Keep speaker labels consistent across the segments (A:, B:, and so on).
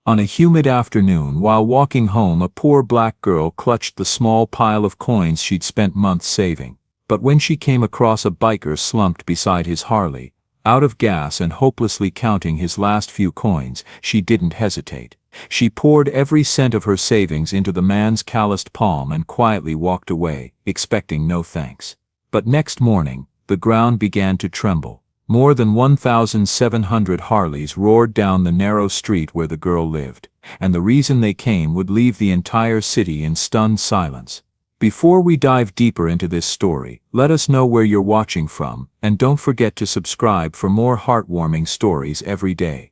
A: On a humid afternoon while walking home, a poor black girl clutched the small pile of coins she'd spent months saving. But when she came across a biker slumped beside his Harley, out of gas and hopelessly counting his last few coins, she didn't hesitate. She poured every cent of her savings into the man's calloused palm and quietly walked away, expecting no thanks. But next morning, the ground began to tremble. More than 1,700 Harleys roared down the narrow street where the girl lived, and the reason they came would leave the entire city in stunned silence. Before we dive deeper into this story, let us know where you're watching from, and don't forget to subscribe for more heartwarming stories every day.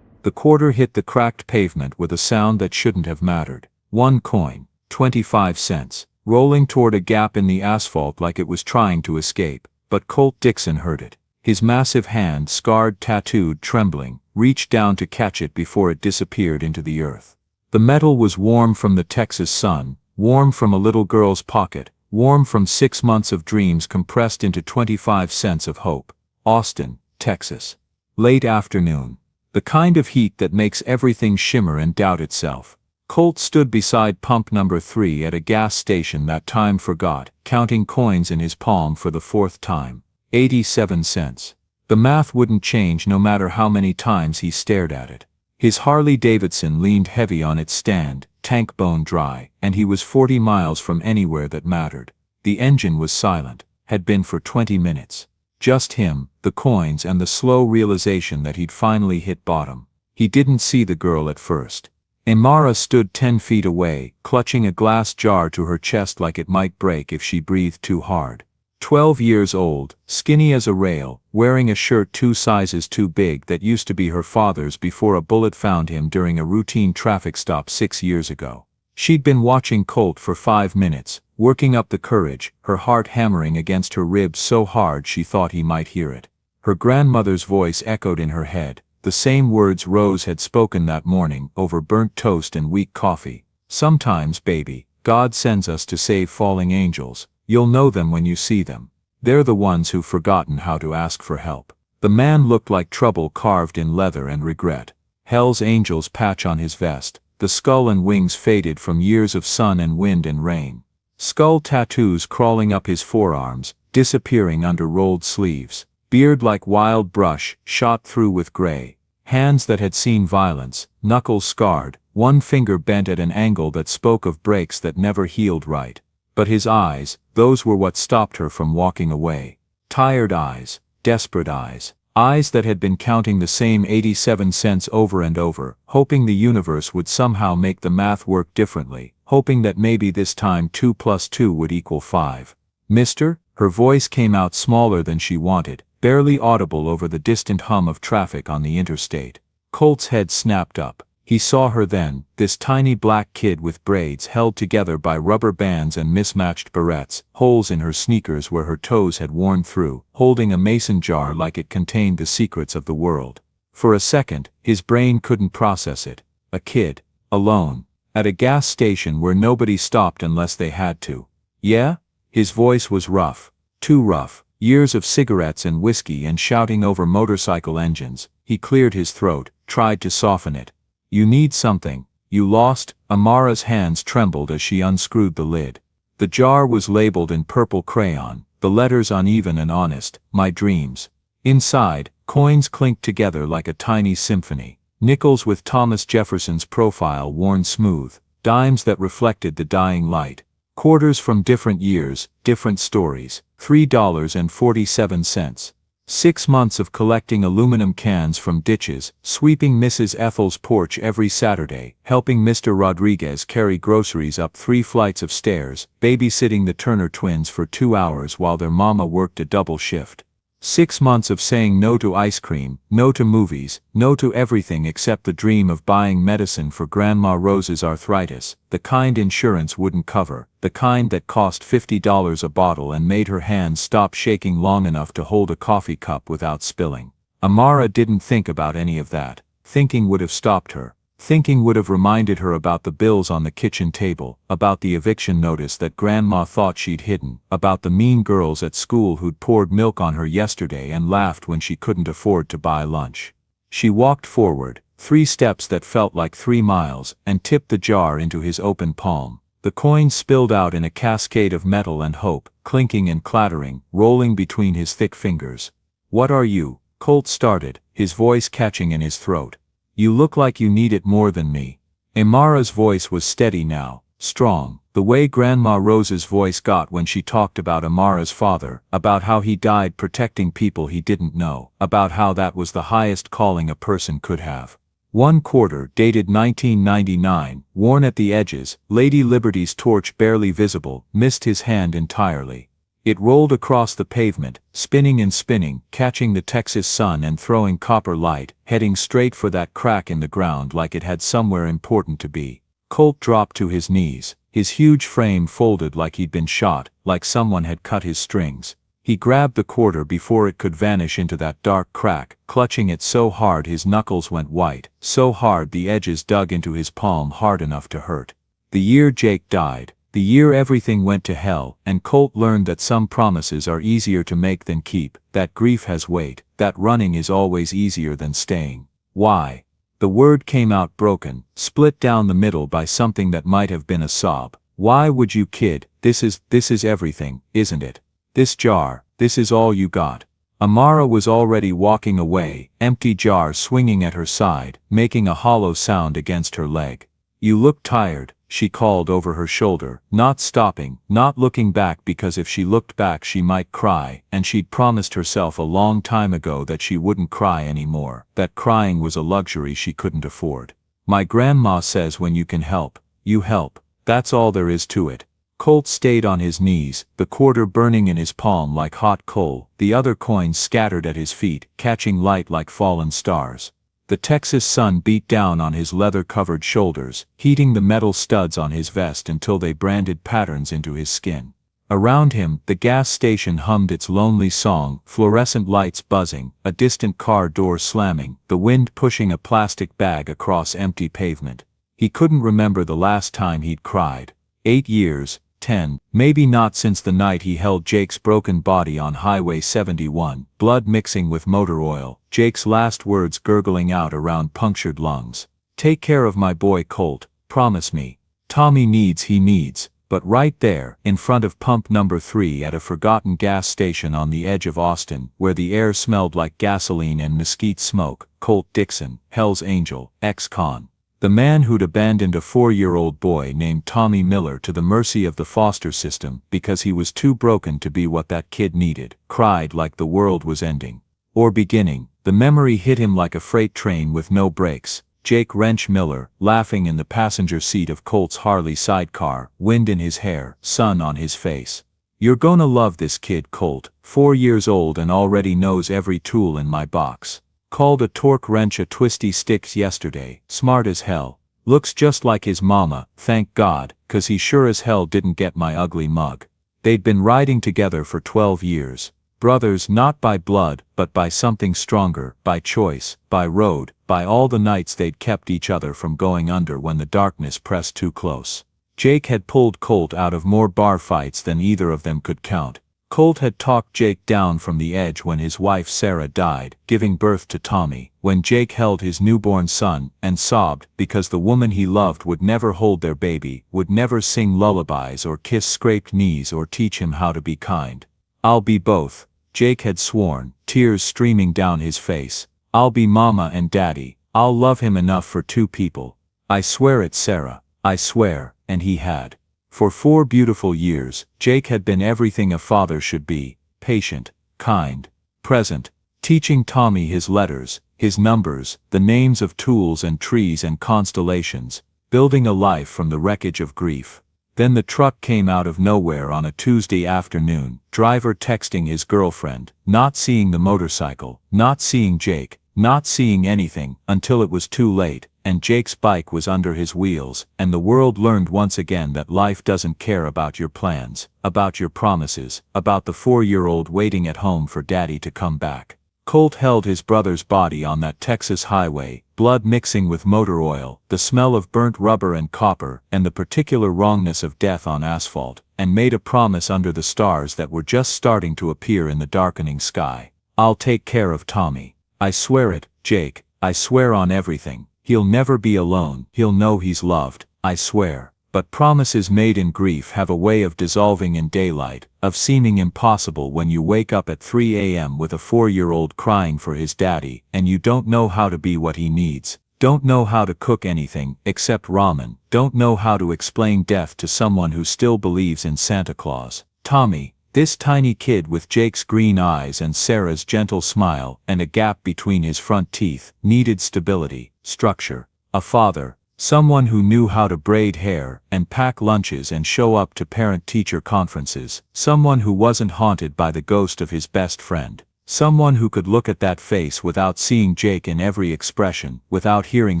A: The quarter hit the cracked pavement with a sound that shouldn't have mattered. 1 coin, 25 cents, rolling toward a gap in the asphalt like it was trying to escape. But Colt Dixon heard it. His massive hand, scarred, tattooed, trembling, reached down to catch it before it disappeared into the earth. The metal was warm from the Texas sun, warm from a little girl's pocket, warm from 6 months of dreams compressed into 25 cents of hope. Austin, Texas. Late afternoon. The kind of heat that makes everything shimmer and doubt itself. Colt stood beside pump number 3 at a gas station that time forgot, counting coins in his palm for the 4th time. 87 cents. The math wouldn't change no matter how many times he stared at it. His Harley-Davidson leaned heavy on its stand, tank bone dry, and he was 40 miles from anywhere that mattered. The engine was silent, had been for 20 minutes. Just him, the coins, and the slow realization that he'd finally hit bottom. He didn't see the girl at first. Amara stood 10 feet away, clutching a glass jar to her chest like it might break if she breathed too hard. 12 years old, skinny as a rail, wearing a shirt 2 sizes too big that used to be her father's before a bullet found him during a routine traffic stop 6 years ago. She'd been watching Colt for 5 minutes, working up the courage, her heart hammering against her ribs so hard she thought he might hear it. Her grandmother's voice echoed in her head. The same words Rose had spoken that morning over burnt toast and weak coffee. Sometimes, baby, God sends us to save falling angels. You'll know them when you see them. They're the ones who've forgotten how to ask for help. The man looked like trouble carved in leather and regret. Hell's Angels patch on his vest. The skull and wings faded from years of sun and wind and rain. Skull tattoos crawling up his forearms, disappearing under rolled sleeves. Beard like wild brush, shot through with gray. Hands that had seen violence, knuckles scarred, one finger bent at an angle that spoke of breaks that never healed right. But his eyes, those were what stopped her from walking away. Tired eyes, desperate eyes. Eyes that had been counting the same 87 cents over and over, hoping the universe would somehow make the math work differently, hoping that maybe this time 2 plus 2 would equal 5. Mister? Her voice came out smaller than she wanted, barely audible over the distant hum of traffic on the interstate. Colt's head snapped up. He saw her then, this tiny black kid with braids held together by rubber bands and mismatched barrettes, holes in her sneakers where her toes had worn through, holding a mason jar like it contained the secrets of the world. For a second, his brain couldn't process it. A kid, alone, at a gas station where nobody stopped unless they had to. Yeah? His voice was rough. Too rough. Years of cigarettes and whiskey and shouting over motorcycle engines. He cleared his throat, tried to soften it. You need something. You lost? Amara's hands trembled as she unscrewed the lid. The jar was labeled in purple crayon, the letters uneven and honest, my dreams. Inside, coins clinked together like a tiny symphony. Nickels with Thomas Jefferson's profile worn smooth, dimes that reflected the dying light. Quarters from different years, different stories. $3.47. 6 months of collecting aluminum cans from ditches, sweeping Mrs. Ethel's porch every Saturday, helping Mr. Rodriguez carry groceries up 3 flights of stairs, babysitting the Turner twins for 2 hours while their mama worked a double shift. 6 months of saying no to ice cream, no to movies, no to everything except the dream of buying medicine for Grandma Rose's arthritis, the kind insurance wouldn't cover, the kind that cost $50 a bottle and made her hands stop shaking long enough to hold a coffee cup without spilling. Amara didn't think about any of that. Thinking would have stopped her. Thinking would have reminded her about the bills on the kitchen table, about the eviction notice that Grandma thought she'd hidden, about the mean girls at school who'd poured milk on her yesterday and laughed when she couldn't afford to buy lunch. She walked forward, 3 steps that felt like 3 miles, and tipped the jar into his open palm. The coins spilled out in a cascade of metal and hope, clinking and clattering, rolling between his thick fingers. "What are you?" Colt started, his voice catching in his throat. "You look like you need it more than me." Amara's voice was steady now, strong, the way Grandma Rose's voice got when she talked about Amara's father, about how he died protecting people he didn't know, about how that was the highest calling a person could have. 1 quarter, dated 1999, worn at the edges, Lady Liberty's torch barely visible, missed his hand entirely. It rolled across the pavement, spinning and spinning, catching the Texas sun and throwing copper light, heading straight for that crack in the ground like it had somewhere important to be. Colt dropped to his knees, his huge frame folded like he'd been shot, like someone had cut his strings. He grabbed the quarter before it could vanish into that dark crack, clutching it so hard his knuckles went white, so hard the edges dug into his palm hard enough to hurt. The year Jake died, the year everything went to hell, and Colt learned that some promises are easier to make than keep, that grief has weight, that running is always easier than staying. Why? The word came out broken, split down the middle by something that might have been a sob. Why would you, kid? This is everything, isn't it? This jar, this is all you got. Amara was already walking away, empty jar swinging at her side, making a hollow sound against her leg. "You look tired," she called over her shoulder, not stopping, not looking back because if she looked back she might cry, and she'd promised herself a long time ago that she wouldn't cry anymore, that crying was a luxury she couldn't afford. "My grandma says when you can help, you help. That's all there is to it." Colt stayed on his knees, the quarter burning in his palm like hot coal, the other coins scattered at his feet, catching light like fallen stars. The Texas sun beat down on his leather-covered shoulders, heating the metal studs on his vest until they branded patterns into his skin. Around him, the gas station hummed its lonely song, fluorescent lights buzzing, a distant car door slamming, the wind pushing a plastic bag across empty pavement. He couldn't remember the last time he'd cried. 8 years, 10, maybe not since the night he held Jake's broken body on Highway 71, blood mixing with motor oil, Jake's last words gurgling out around punctured lungs. "Take care of my boy Colt, promise me. Tommy needs," but right there, in front of pump number 3 at a forgotten gas station on the edge of Austin, where the air smelled like gasoline and mesquite smoke, Colt Dixon, Hell's Angel, ex-con. The man who'd abandoned a 4-year-old boy named Tommy Miller to the mercy of the foster system because he was too broken to be what that kid needed, cried like the world was ending. Or beginning. The memory hit him like a freight train with no brakes. Jake Wrench Miller, laughing in the passenger seat of Colt's Harley sidecar, wind in his hair, sun on his face. "You're gonna love this kid, Colt, 4 years old and already knows every tool in my box. Called a torque wrench a twisty sticks yesterday, smart as hell. Looks just like his mama, thank God, 'cause he sure as hell didn't get my ugly mug." They'd been riding together for 12 years. Brothers not by blood, but by something stronger, by choice, by road, by all the nights they'd kept each other from going under when the darkness pressed too close. Jake had pulled Colt out of more bar fights than either of them could count. Colt had talked Jake down from the edge when his wife Sarah died, giving birth to Tommy, when Jake held his newborn son, and sobbed because the woman he loved would never hold their baby, would never sing lullabies or kiss scraped knees or teach him how to be kind. "I'll be both," Jake had sworn, tears streaming down his face. "I'll be mama and daddy, I'll love him enough for 2 people. I swear it, Sarah, I swear," and he had. For 4 beautiful years, Jake had been everything a father should be, patient, kind, present, teaching Tommy his letters, his numbers, the names of tools and trees and constellations, building a life from the wreckage of grief. Then the truck came out of nowhere on a Tuesday afternoon, driver texting his girlfriend, not seeing the motorcycle, not seeing Jake, not seeing anything, until it was too late, and Jake's bike was under his wheels, and the world learned once again that life doesn't care about your plans, about your promises, about the 4-year-old waiting at home for daddy to come back. Colt held his brother's body on that Texas highway, blood mixing with motor oil, the smell of burnt rubber and copper, and the particular wrongness of death on asphalt, and made a promise under the stars that were just starting to appear in the darkening sky. "I'll take care of Tommy. I swear it, Jake, I swear on everything. He'll never be alone. He'll know he's loved. I swear. But promises made in grief have a way of dissolving in daylight, of seeming impossible when you wake up at 3 a.m. with a 4-year-old crying for his daddy, and you don't know how to be what he needs. Don't know how to cook anything except ramen. Don't know how to explain death to someone who still believes in Santa Claus. Tommy, this tiny kid with Jake's green eyes and Sarah's gentle smile and a gap between his front teeth, needed stability, structure, a father, someone who knew how to braid hair and pack lunches and show up to parent-teacher conferences, someone who wasn't haunted by the ghost of his best friend. Someone who could look at that face without seeing Jake in every expression, without hearing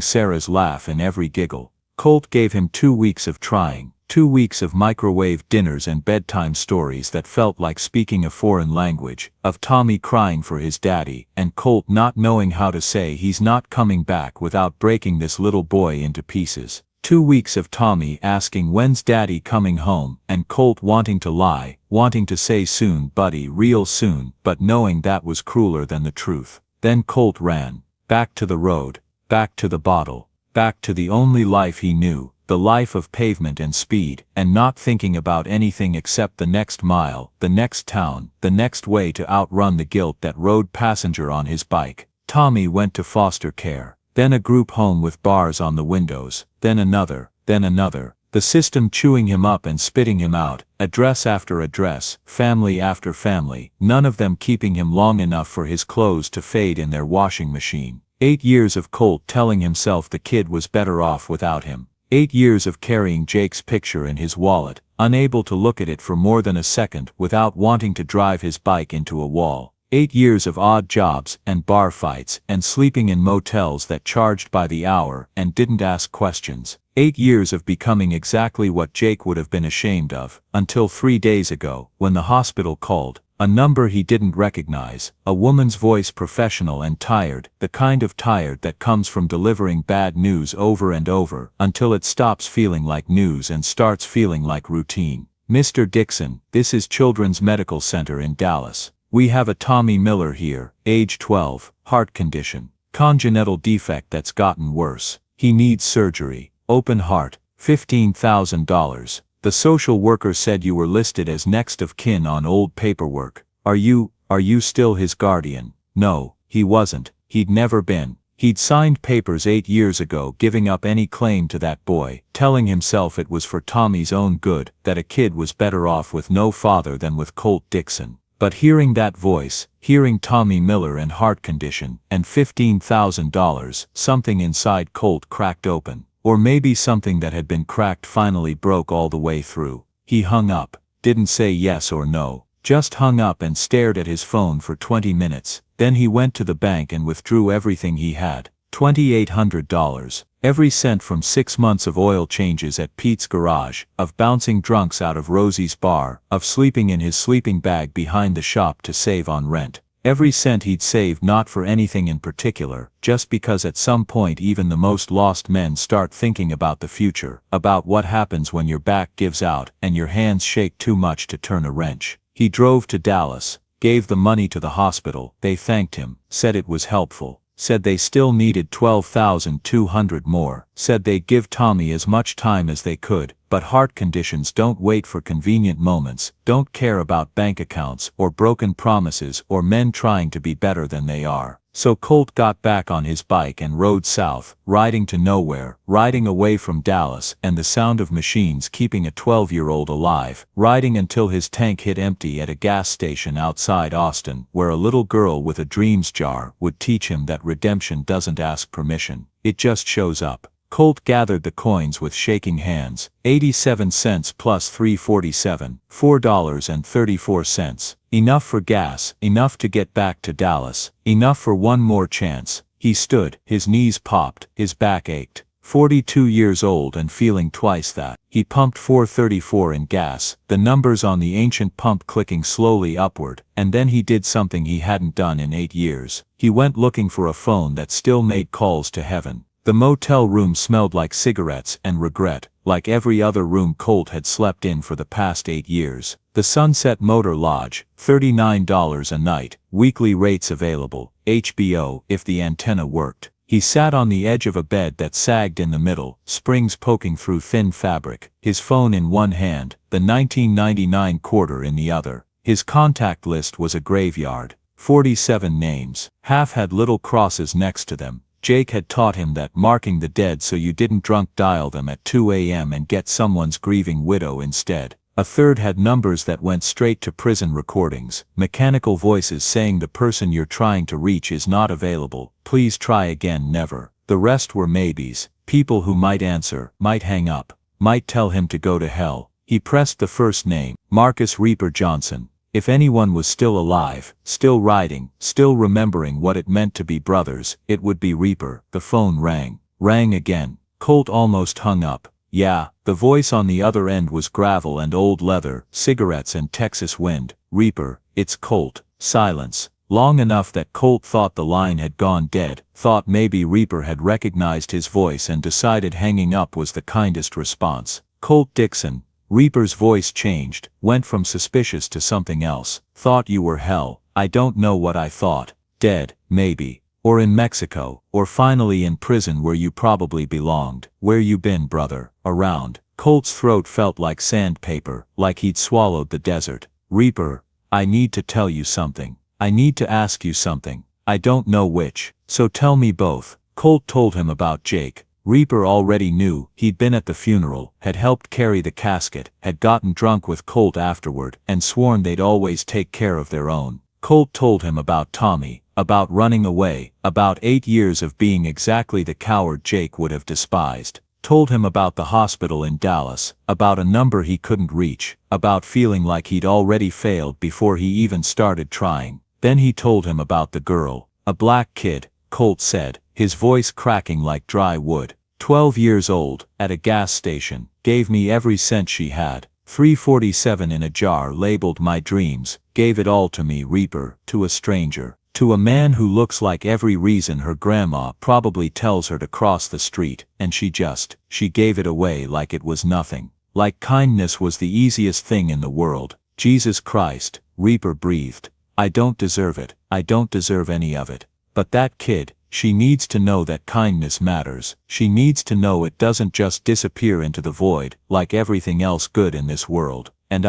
A: Sarah's laugh in every giggle. Colt gave him 2 weeks of trying, 2 weeks of microwave dinners and bedtime stories that felt like speaking a foreign language, of Tommy crying for his daddy, and Colt not knowing how to say he's not coming back without breaking this little boy into pieces. 2 weeks of Tommy asking when's daddy coming home, and Colt wanting to lie, wanting to say soon buddy, real soon, but knowing that was crueler than the truth. Then Colt ran, back to the road, back to the bottle, back to the only life he knew, the life of pavement and speed, and not thinking about anything except the next mile, the next town, the next way to outrun the guilt that rode passenger on his bike. Tommy went to foster care. Then a group home with bars on the windows, then another, the system chewing him up and spitting him out, address after address, family after family, none of them keeping him long enough for his clothes to fade in their washing machine. 8 years of Colt telling himself the kid was better off without him. 8 years of carrying Jake's picture in his wallet, unable to look at it for more than a second without wanting to drive his bike into a wall. 8 years of odd jobs and bar fights and sleeping in motels that charged by the hour and didn't ask questions. 8 years of becoming exactly what Jake would have been ashamed of, until 3 days ago, when the hospital called, a number he didn't recognize, a woman's voice, professional and tired, the kind of tired that comes from delivering bad news over and over, until it stops feeling like news and starts feeling like routine. Mr. Dixon, this is Children's Medical Center in Dallas. We have a Tommy Miller here, age 12, heart condition, congenital defect that's gotten worse. He needs surgery, open heart, $15,000. The social worker said you were listed as next of kin on old paperwork. Are you still his guardian? No, he wasn't. He'd never been. He'd signed papers 8 years ago giving up any claim to that boy, telling himself it was for Tommy's own good, that a kid was better off with no father than with Colt Dixon. But hearing that voice, hearing Tommy Miller and heart condition, and $15,000, something inside Colt cracked open. Or maybe something that had been cracked finally broke all the way through. He hung up, didn't say yes or no, just hung up and stared at his phone for 20 minutes. Then he went to the bank and withdrew everything he had, $2,800. Every cent from 6 months of oil changes at Pete's garage, of bouncing drunks out of Rosie's bar, of sleeping in his sleeping bag behind the shop to save on rent. Every cent he'd saved not for anything in particular, just because at some point even the most lost men start thinking about the future, about what happens when your back gives out and your hands shake too much to turn a wrench. He drove to Dallas, gave the money to the hospital, they thanked him, said it was helpful. Said they still needed $12,200 more, said they'd give Tommy as much time as they could, but heart conditions don't wait for convenient moments, don't care about bank accounts or broken promises or men trying to be better than they are. So Colt got back on his bike and rode south, riding to nowhere, riding away from Dallas and the sound of machines keeping a 12-year-old alive, riding until his tank hit empty at a gas station outside Austin, where a little girl with a dreams jar would teach him that redemption doesn't ask permission, it just shows up. Colt gathered the coins with shaking hands, 87 cents plus $3.47, $4.34. Enough for gas, enough to get back to Dallas, enough for one more chance. He stood, his knees popped, his back ached. 42 years old and feeling twice that. He pumped $4.34 in gas, the numbers on the ancient pump clicking slowly upward, and then he did something he hadn't done in 8 years. He went looking for a phone that still made calls to heaven. The motel room smelled like cigarettes and regret, like every other room Colt had slept in for the past 8 years. The Sunset Motor Lodge, $39 a night, weekly rates available, HBO if the antenna worked. He sat on the edge of a bed that sagged in the middle, springs poking through thin fabric, his phone in one hand, the 1999 quarter in the other. His contact list was a graveyard. 47 names. Half had little crosses next to them. Jake had taught him that marking the dead so you didn't drunk dial them at 2 a.m. and get someone's grieving widow instead. A third had numbers that went straight to prison recordings, mechanical voices saying the person you're trying to reach is not available, please try again never. The rest were maybes, people who might answer, might hang up, might tell him to go to hell. He pressed the first name, Marcus Reaper Johnson. If anyone was still alive, still riding, still remembering what it meant to be brothers, it would be Reaper. The phone rang. Rang again. Colt almost hung up. Yeah, the voice on the other end was gravel and old leather, cigarettes and Texas wind. Reaper, it's Colt. Silence. Long enough that Colt thought the line had gone dead, thought maybe Reaper had recognized his voice and decided hanging up was the kindest response. Colt Dixon. Reaper's voice changed, went from suspicious to something else. Thought you were hell. I don't know what I thought. Dead, maybe. Or in Mexico, or finally in prison where you probably belonged. Where you been, brother? Around. Colt's throat felt like sandpaper, like he'd swallowed the desert. Reaper, I need to tell you something. I need to ask you something. I don't know which, so tell me both. Colt told him about Jake. Reaper already knew. He'd been at the funeral, had helped carry the casket, had gotten drunk with Colt afterward, and sworn they'd always take care of their own. Colt told him about Tommy, about running away, about 8 years of being exactly the coward Jake would have despised. Told him about the hospital in Dallas, about a number he couldn't reach, about feeling like he'd already failed before he even started trying. Then he told him about the girl, a black kid, Colt said, his voice cracking like dry wood. 12 years old, at a gas station, gave me every cent she had. 347 in a jar labeled my dreams, gave it all to me. Reaper, to a stranger, to a man who looks like every reason her grandma probably tells her to cross the street, and she gave it away like it was nothing. Like kindness was the easiest thing in the world. Jesus Christ, Reaper breathed. I don't deserve it, I don't deserve any of it. But that kid, she needs to know that kindness matters. She needs to know it doesn't just disappear into the void, like everything else good in this world. And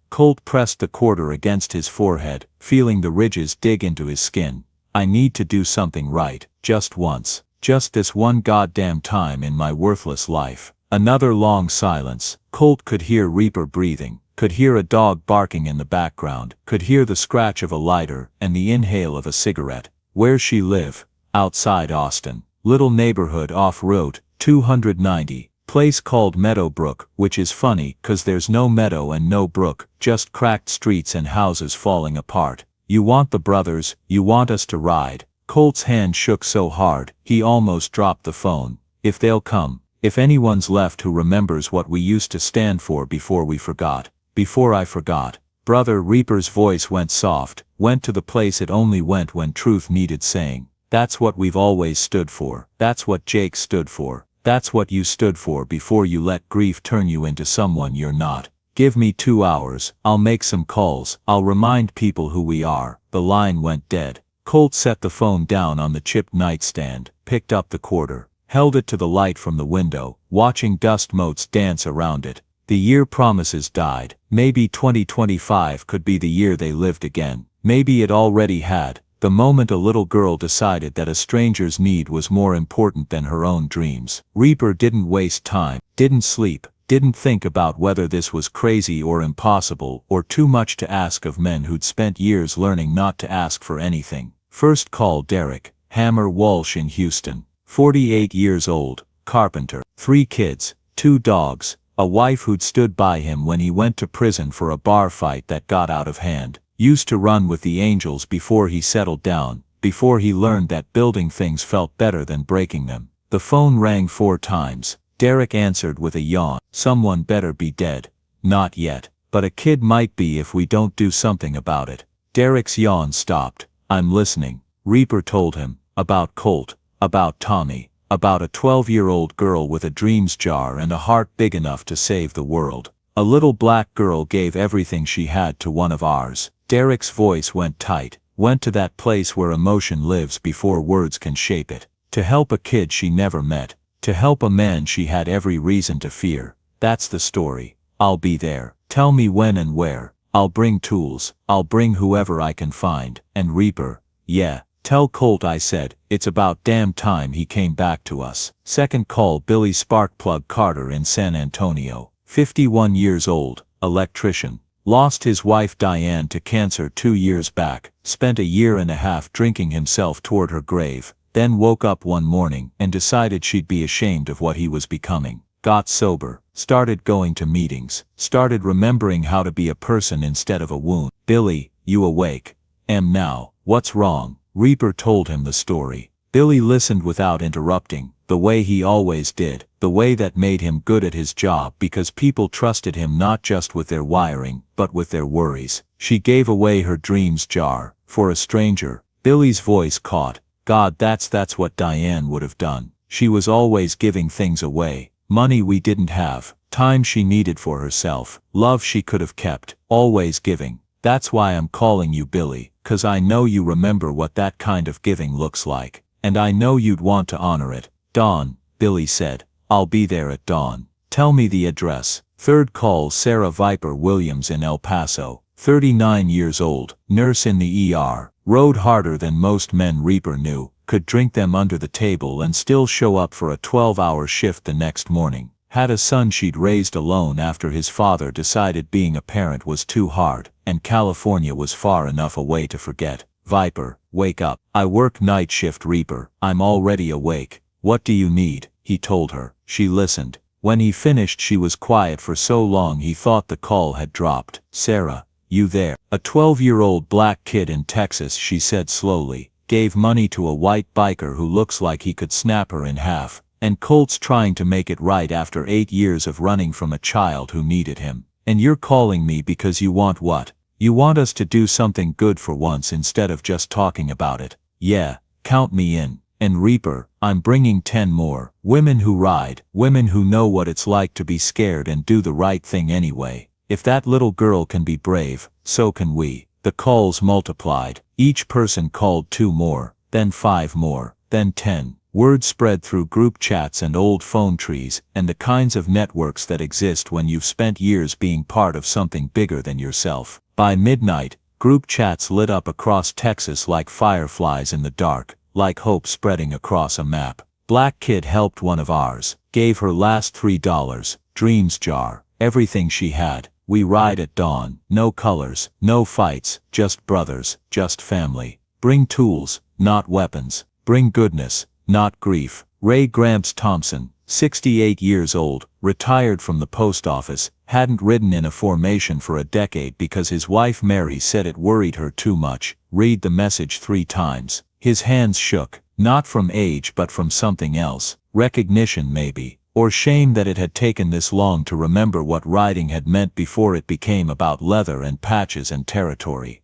A: Colt pressed the quarter against his forehead, feeling the ridges dig into his skin. I need to do something right, just once. Just this one goddamn time in my worthless life. Another long silence. Colt could hear Reaper breathing, could hear a dog barking in the background, could hear the scratch of a lighter and the inhale of a cigarette. Where's she live? Outside Austin. Little neighborhood off Route 290. Place called Meadowbrook, which is funny, 'cause there's no meadow and no brook, just cracked streets and houses falling apart. You want the brothers, you want us to ride. Colt's hand shook so hard, he almost dropped the phone. If they'll come. If anyone's left who remembers what we used to stand for before we forgot. Before I forgot. Brother. Reaper's voice went soft, went to the place it only went when truth needed saying. That's what we've always stood for. That's what Jake stood for. That's what you stood for before you let grief turn you into someone you're not. Give me 2 hours, I'll make some calls, I'll remind people who we are. The line went dead. Colt set the phone down on the chipped nightstand, picked up the quarter, held it to the light from the window, watching dust motes dance around it. The year promises died. Maybe 2025 could be the year they lived again. Maybe it already had. The moment a little girl decided that a stranger's need was more important than her own dreams. Reaper didn't waste time, didn't sleep, didn't think about whether this was crazy or impossible or too much to ask of men who'd spent years learning not to ask for anything. First call Derek Hammer Walsh in Houston, 48 years old, carpenter, 3 kids, 2 dogs, a wife who'd stood by him when he went to prison for a bar fight that got out of hand. Used to run with the Angels before he settled down, before he learned that building things felt better than breaking them. The phone rang 4 times. Derek answered with a yawn. Someone better be dead. Not yet, but a kid might be if we don't do something about it. Derek's yawn stopped. I'm listening. Reaper told him, about Colt, about Tommy, about a 12-year-old girl with a dreams jar and a heart big enough to save the world. A little black girl gave everything she had to one of ours. Derek's voice went tight, went to that place where emotion lives before words can shape it. To help a kid she never met. To help a man she had every reason to fear. That's the story. I'll be there. Tell me when and where. I'll bring tools. I'll bring whoever I can find. And Reaper. Yeah. Tell Colt I said, it's about damn time he came back to us. Second call Billy Sparkplug Carter in San Antonio. 51 years old, electrician. Lost his wife Diane to cancer 2 years back. Spent a year and a half drinking himself toward her grave. Then woke up one morning and decided she'd be ashamed of what he was becoming. Got sober. Started going to meetings. Started remembering how to be a person instead of a wound. Billy, you awake? Am now. What's wrong? Reaper told him the story. Billy listened without interrupting, the way he always did, the way that made him good at his job because people trusted him not just with their wiring, but with their worries. She gave away her dreams jar, for a stranger. Billy's voice caught. God, that's what Diane would have done. She was always giving things away. Money we didn't have, time she needed for herself, love she could have kept, always giving. That's why I'm calling you Billy, 'cause I know you remember what that kind of giving looks like, and I know you'd want to honor it. Dawn, Billy said. I'll be there at dawn. Tell me the address. Third call Sarah Viper Williams in El Paso, 39 years old, nurse in the ER, rode harder than most men Reaper knew, could drink them under the table and still show up for a 12-hour shift the next morning. Had a son she'd raised alone after his father decided being a parent was too hard, and California was far enough away to forget. Viper, wake up. I work night shift Reaper. I'm already awake. What do you need? He told her. She listened. When he finished she was quiet for so long he thought the call had dropped. Sarah, you there? A 12-year-old black kid in Texas, she said slowly, gave money to a white biker who looks like he could snap her in half. And Colt's trying to make it right after 8 years of running from a child who needed him. And you're calling me because you want what? You want us to do something good for once instead of just talking about it. Yeah, count me in. And Reaper, I'm bringing 10 more. Women who ride, women who know what it's like to be scared and do the right thing anyway. If that little girl can be brave, so can we. The calls multiplied. Each person called 2 more, then 5 more, then 10. Word spread through group chats and old phone trees, and the kinds of networks that exist when you've spent years being part of something bigger than yourself. By midnight, group chats lit up across Texas like fireflies in the dark, like hope spreading across a map. Black kid helped one of ours, gave her last $3, dreams jar, everything she had. We ride at dawn, no colors, no fights, just brothers, just family. Bring tools, not weapons. Bring goodness, not grief. Ray Gramps Thompson, 68 years old, retired from the post office, hadn't ridden in a formation for a decade because his wife Mary said it worried her too much. Read the message 3 times. His hands shook, not from age but from something else, recognition maybe, or shame that it had taken this long to remember what riding had meant before it became about leather and patches and territory.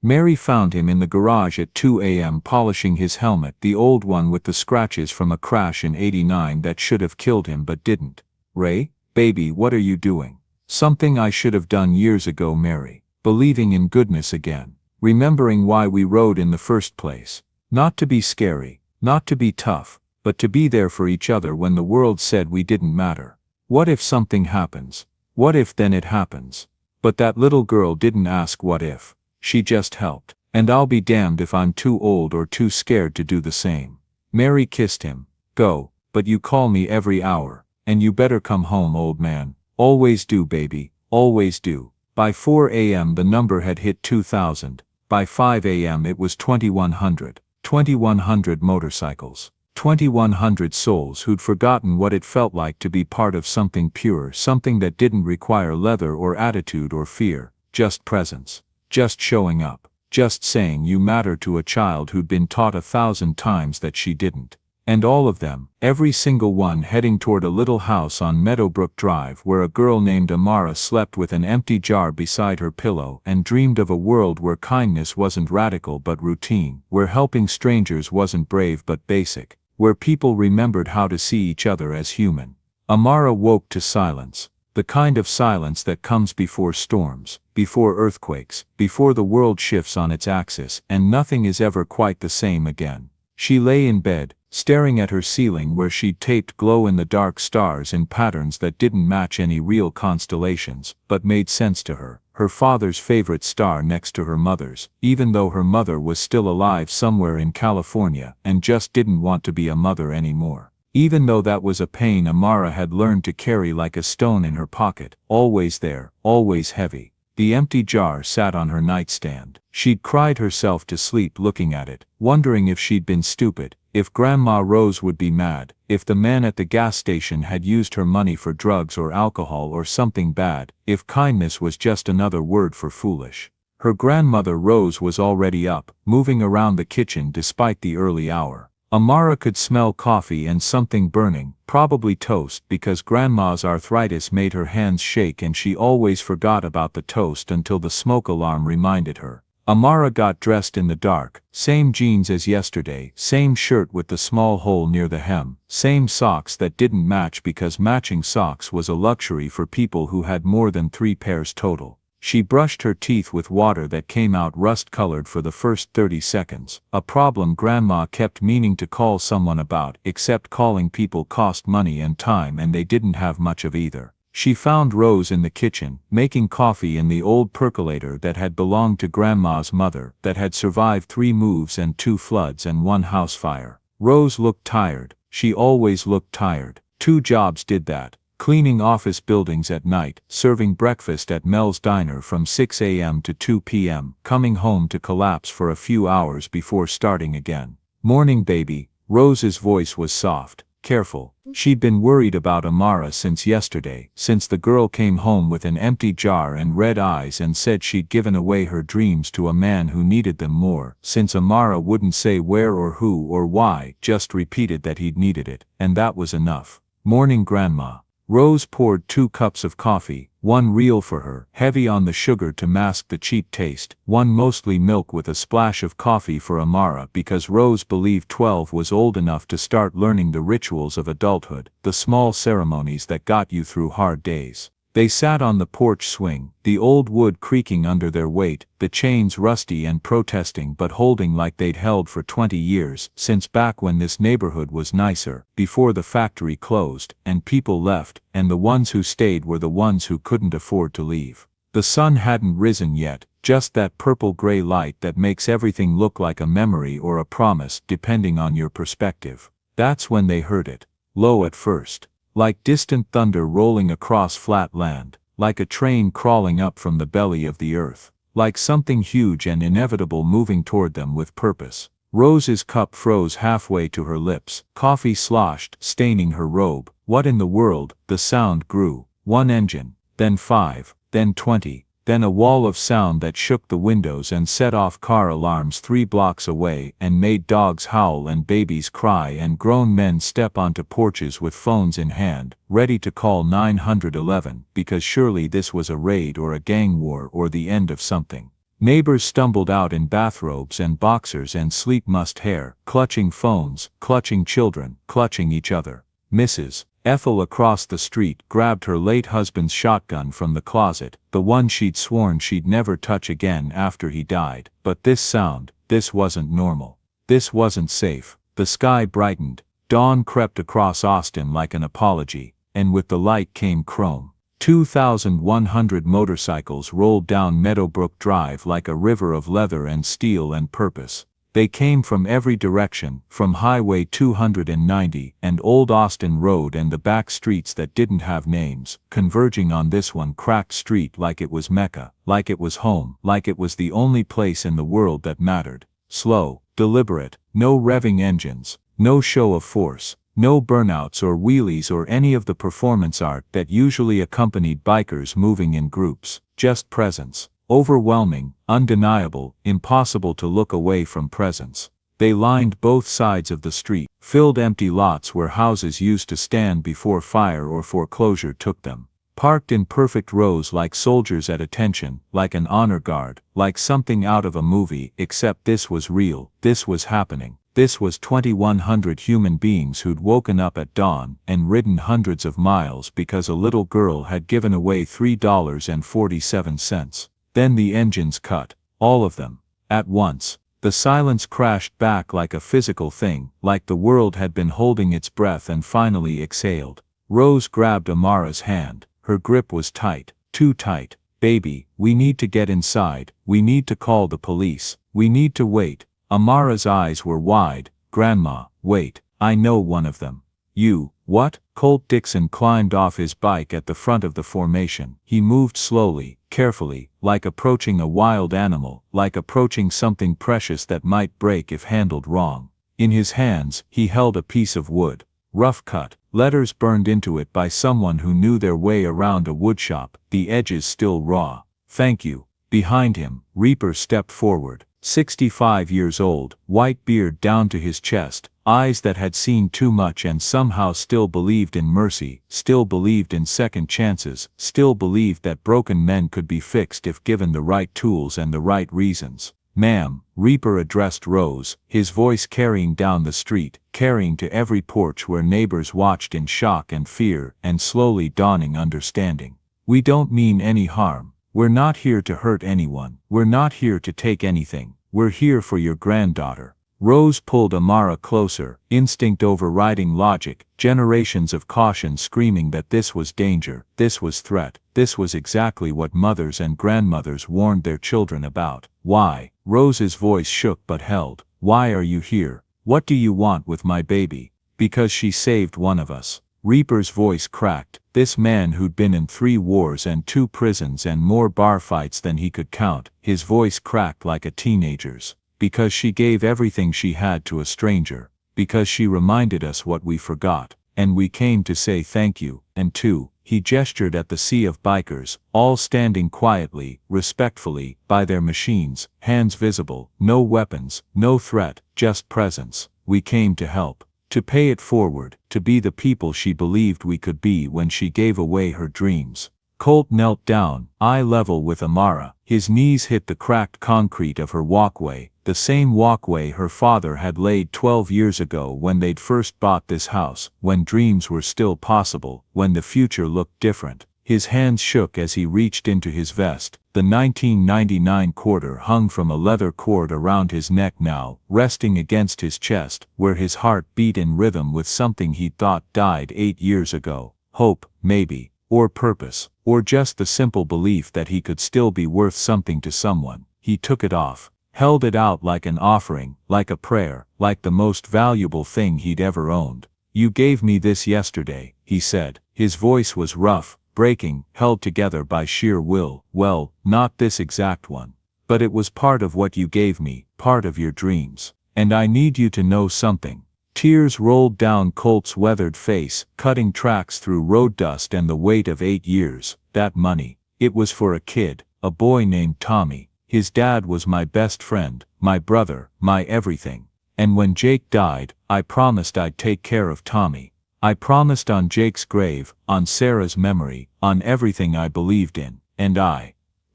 A: Mary found him in the garage at 2 a.m. polishing his helmet, the old one with the scratches from a crash in '89 that should have killed him but didn't. Ray, baby, what are you doing? Something I should have done years ago, Mary. Believing in goodness again. Remembering why we rode in the first place. Not to be scary, not to be tough, but to be there for each other when the world said we didn't matter. What if something happens? What if then it happens? But that little girl didn't ask what if. She just helped. And I'll be damned if I'm too old or too scared to do the same. Mary kissed him. Go, but you call me every hour. And you better come home, old man. Always do, baby, always do. By 4 a.m. the number had hit 2,000. By 5 a.m. it was 2,100. 2,100 motorcycles. 2,100 souls who'd forgotten what it felt like to be part of something pure, something that didn't require leather or attitude or fear, just presence. Just showing up, just saying you matter to a child who'd been taught 1,000 times that she didn't. And all of them, every single one heading toward a little house on Meadowbrook Drive where a girl named Amara slept with an empty jar beside her pillow and dreamed of a world where kindness wasn't radical but routine, where helping strangers wasn't brave but basic, where people remembered how to see each other as human. Amara woke to silence. The kind of silence that comes before storms, before earthquakes, before the world shifts on its axis and nothing is ever quite the same again. She lay in bed, staring at her ceiling where she'd taped glow-in-the-dark stars in patterns that didn't match any real constellations, but made sense to her. Her father's favorite star next to her mother's, even though her mother was still alive somewhere in California and just didn't want to be a mother anymore. Even though that was a pain Amara had learned to carry like a stone in her pocket, always there, always heavy. The empty jar sat on her nightstand. She'd cried herself to sleep looking at it, wondering if she'd been stupid, if Grandma Rose would be mad, if the man at the gas station had used her money for drugs or alcohol or something bad, if kindness was just another word for foolish. Her grandmother Rose was already up, moving around the kitchen despite the early hour. Amara could smell coffee and something burning, probably toast, because Grandma's arthritis made her hands shake and she always forgot about the toast until the smoke alarm reminded her. Amara got dressed in the dark, same jeans as yesterday, same shirt with the small hole near the hem, same socks that didn't match because matching socks was a luxury for people who had more than 3 pairs total. She brushed her teeth with water that came out rust-colored for the first 30 seconds, a problem Grandma kept meaning to call someone about, except calling people cost money and time and they didn't have much of either. She found Rose in the kitchen, making coffee in the old percolator that had belonged to Grandma's mother, that had survived 3 moves and 2 floods and 1 house fire. Rose looked tired. She always looked tired. 2 jobs did that. Cleaning office buildings at night, serving breakfast at Mel's Diner from 6 a.m. to 2 p.m., coming home to collapse for a few hours before starting again. Morning baby. Rose's voice was soft, careful. She'd been worried about Amara since yesterday, since the girl came home with an empty jar and red eyes and said she'd given away her dreams to a man who needed them more, since Amara wouldn't say where or who or why, just repeated that he'd needed it, and that was enough. Morning Grandma. Rose poured 2 cups of coffee, 1 real for her, heavy on the sugar to mask the cheap taste, 1 mostly milk with a splash of coffee for Amara because Rose believed 12 was old enough to start learning the rituals of adulthood, the small ceremonies that got you through hard days. They sat on the porch swing, the old wood creaking under their weight, the chains rusty and protesting but holding like they'd held for 20 years, since back when this neighborhood was nicer, before the factory closed, and people left, and the ones who stayed were the ones who couldn't afford to leave. The sun hadn't risen yet, just that purple-gray light that makes everything look like a memory or a promise depending on your perspective. That's when they heard it. Low at first. Like distant thunder rolling across flat land, like a train crawling up from the belly of the earth, like something huge and inevitable moving toward them with purpose. Rose's cup froze halfway to her lips, coffee sloshed, staining her robe. What in the world? The sound grew. 1 engine, then 5, then 20, then a wall of sound that shook the windows and set off car alarms 3 blocks away and made dogs howl and babies cry and grown men step onto porches with phones in hand, ready to call 911, because surely this was a raid or a gang war or the end of something. Neighbors stumbled out in bathrobes and boxers and sleep-mussed hair, clutching phones, clutching children, clutching each other. Mrs. Ethel across the street grabbed her late husband's shotgun from the closet, the one she'd sworn she'd never touch again after he died. But this sound, this wasn't normal. This wasn't safe. The sky brightened. Dawn crept across Austin like an apology, and with the light came chrome. 2,100 motorcycles rolled down Meadowbrook Drive like a river of leather and steel and purpose. They came from every direction, from Highway 290 and Old Austin Road and the back streets that didn't have names, converging on this one cracked street like it was Mecca, like it was home, like it was the only place in the world that mattered. Slow, deliberate, no revving engines, no show of force, no burnouts or wheelies or any of the performance art that usually accompanied bikers moving in groups, just presence. Overwhelming, undeniable, impossible to look away from presence. They lined both sides of the street, filled empty lots where houses used to stand before fire or foreclosure took them. Parked in perfect rows like soldiers at attention, like an honor guard, like something out of a movie, except this was real, this was happening. This was 2,100 human beings who'd woken up at dawn and ridden hundreds of miles because a little girl had given away $3.47. Then the engines cut. All of them. At once. The silence crashed back like a physical thing, like the world had been holding its breath and finally exhaled. Rose grabbed Amara's hand. Her grip was tight, too tight. "Baby, we need to get inside, we need to call the police, we need to wait." Amara's eyes were wide. "Grandma, wait, I know one of them." "You, what?" Colt Dixon climbed off his bike at the front of the formation. He moved slowly, carefully, like approaching a wild animal, like approaching something precious that might break if handled wrong. In his hands, he held a piece of wood. Rough cut, letters burned into it by someone who knew their way around a woodshop, the edges still raw. "Thank you." Behind him, Reaper stepped forward. 65 years old, white beard down to his chest, eyes that had seen too much and somehow still believed in mercy, still believed in second chances, still believed that broken men could be fixed if given the right tools and the right reasons. "Ma'am," Reaper addressed Rose, his voice carrying down the street, carrying to every porch where neighbors watched in shock and fear and slowly dawning understanding. "We don't mean any harm. We're not here to hurt anyone. We're not here to take anything. We're here for your granddaughter." Rose pulled Amara closer, instinct overriding logic, generations of caution screaming that this was danger, this was threat, this was exactly what mothers and grandmothers warned their children about. "Why?" Rose's voice shook but held. "Why are you here? What do you want with my baby?" "Because she saved one of us." Reaper's voice cracked. This man who'd been in 3 wars and 2 prisons and more bar fights than he could count, his voice cracked like a teenager's. "Because she gave everything she had to a stranger. Because she reminded us what we forgot. And we came to say thank you." And 2, he gestured at the sea of bikers, all standing quietly, respectfully, by their machines, hands visible, no weapons, no threat, just presence. "We came to help. To pay it forward, to be the people she believed we could be when she gave away her dreams." Colt knelt down, eye level with Amara. His knees hit the cracked concrete of her walkway, the same walkway her father had laid 12 years ago when they'd first bought this house, when dreams were still possible, when the future looked different. His hands shook as he reached into his vest. The 1999 quarter hung from a leather cord around his neck now, resting against his chest, where his heart beat in rhythm with something he thought died 8 years ago. Hope, maybe. Or purpose. Or just the simple belief that he could still be worth something to someone. He took it off. Held it out like an offering, like a prayer, like the most valuable thing he'd ever owned. "You gave me this yesterday," he said. His voice was rough, breaking, held together by sheer will. "Well, not this exact one. But it was part of what you gave me, part of your dreams. And I need you to know something." Tears rolled down Colt's weathered face, cutting tracks through road dust and the weight of 8 years. "That money. It was for a kid, a boy named Tommy. His dad was my best friend, my brother, my everything. And when Jake died, I promised I'd take care of Tommy. I promised on Jake's grave, on Sarah's memory, on everything I believed in. And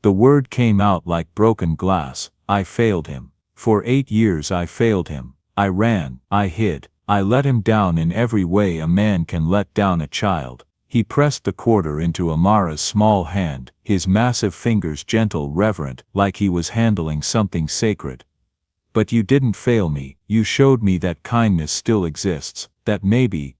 A: the word came out like broken glass. I failed him. For 8 years I failed him. I ran, I hid. I let him down in every way a man can let down a child." He pressed the quarter into Amara's small hand, his massive fingers gentle, reverent, like he was handling something sacred. "But you didn't fail me. You showed me that kindness still exists, that maybe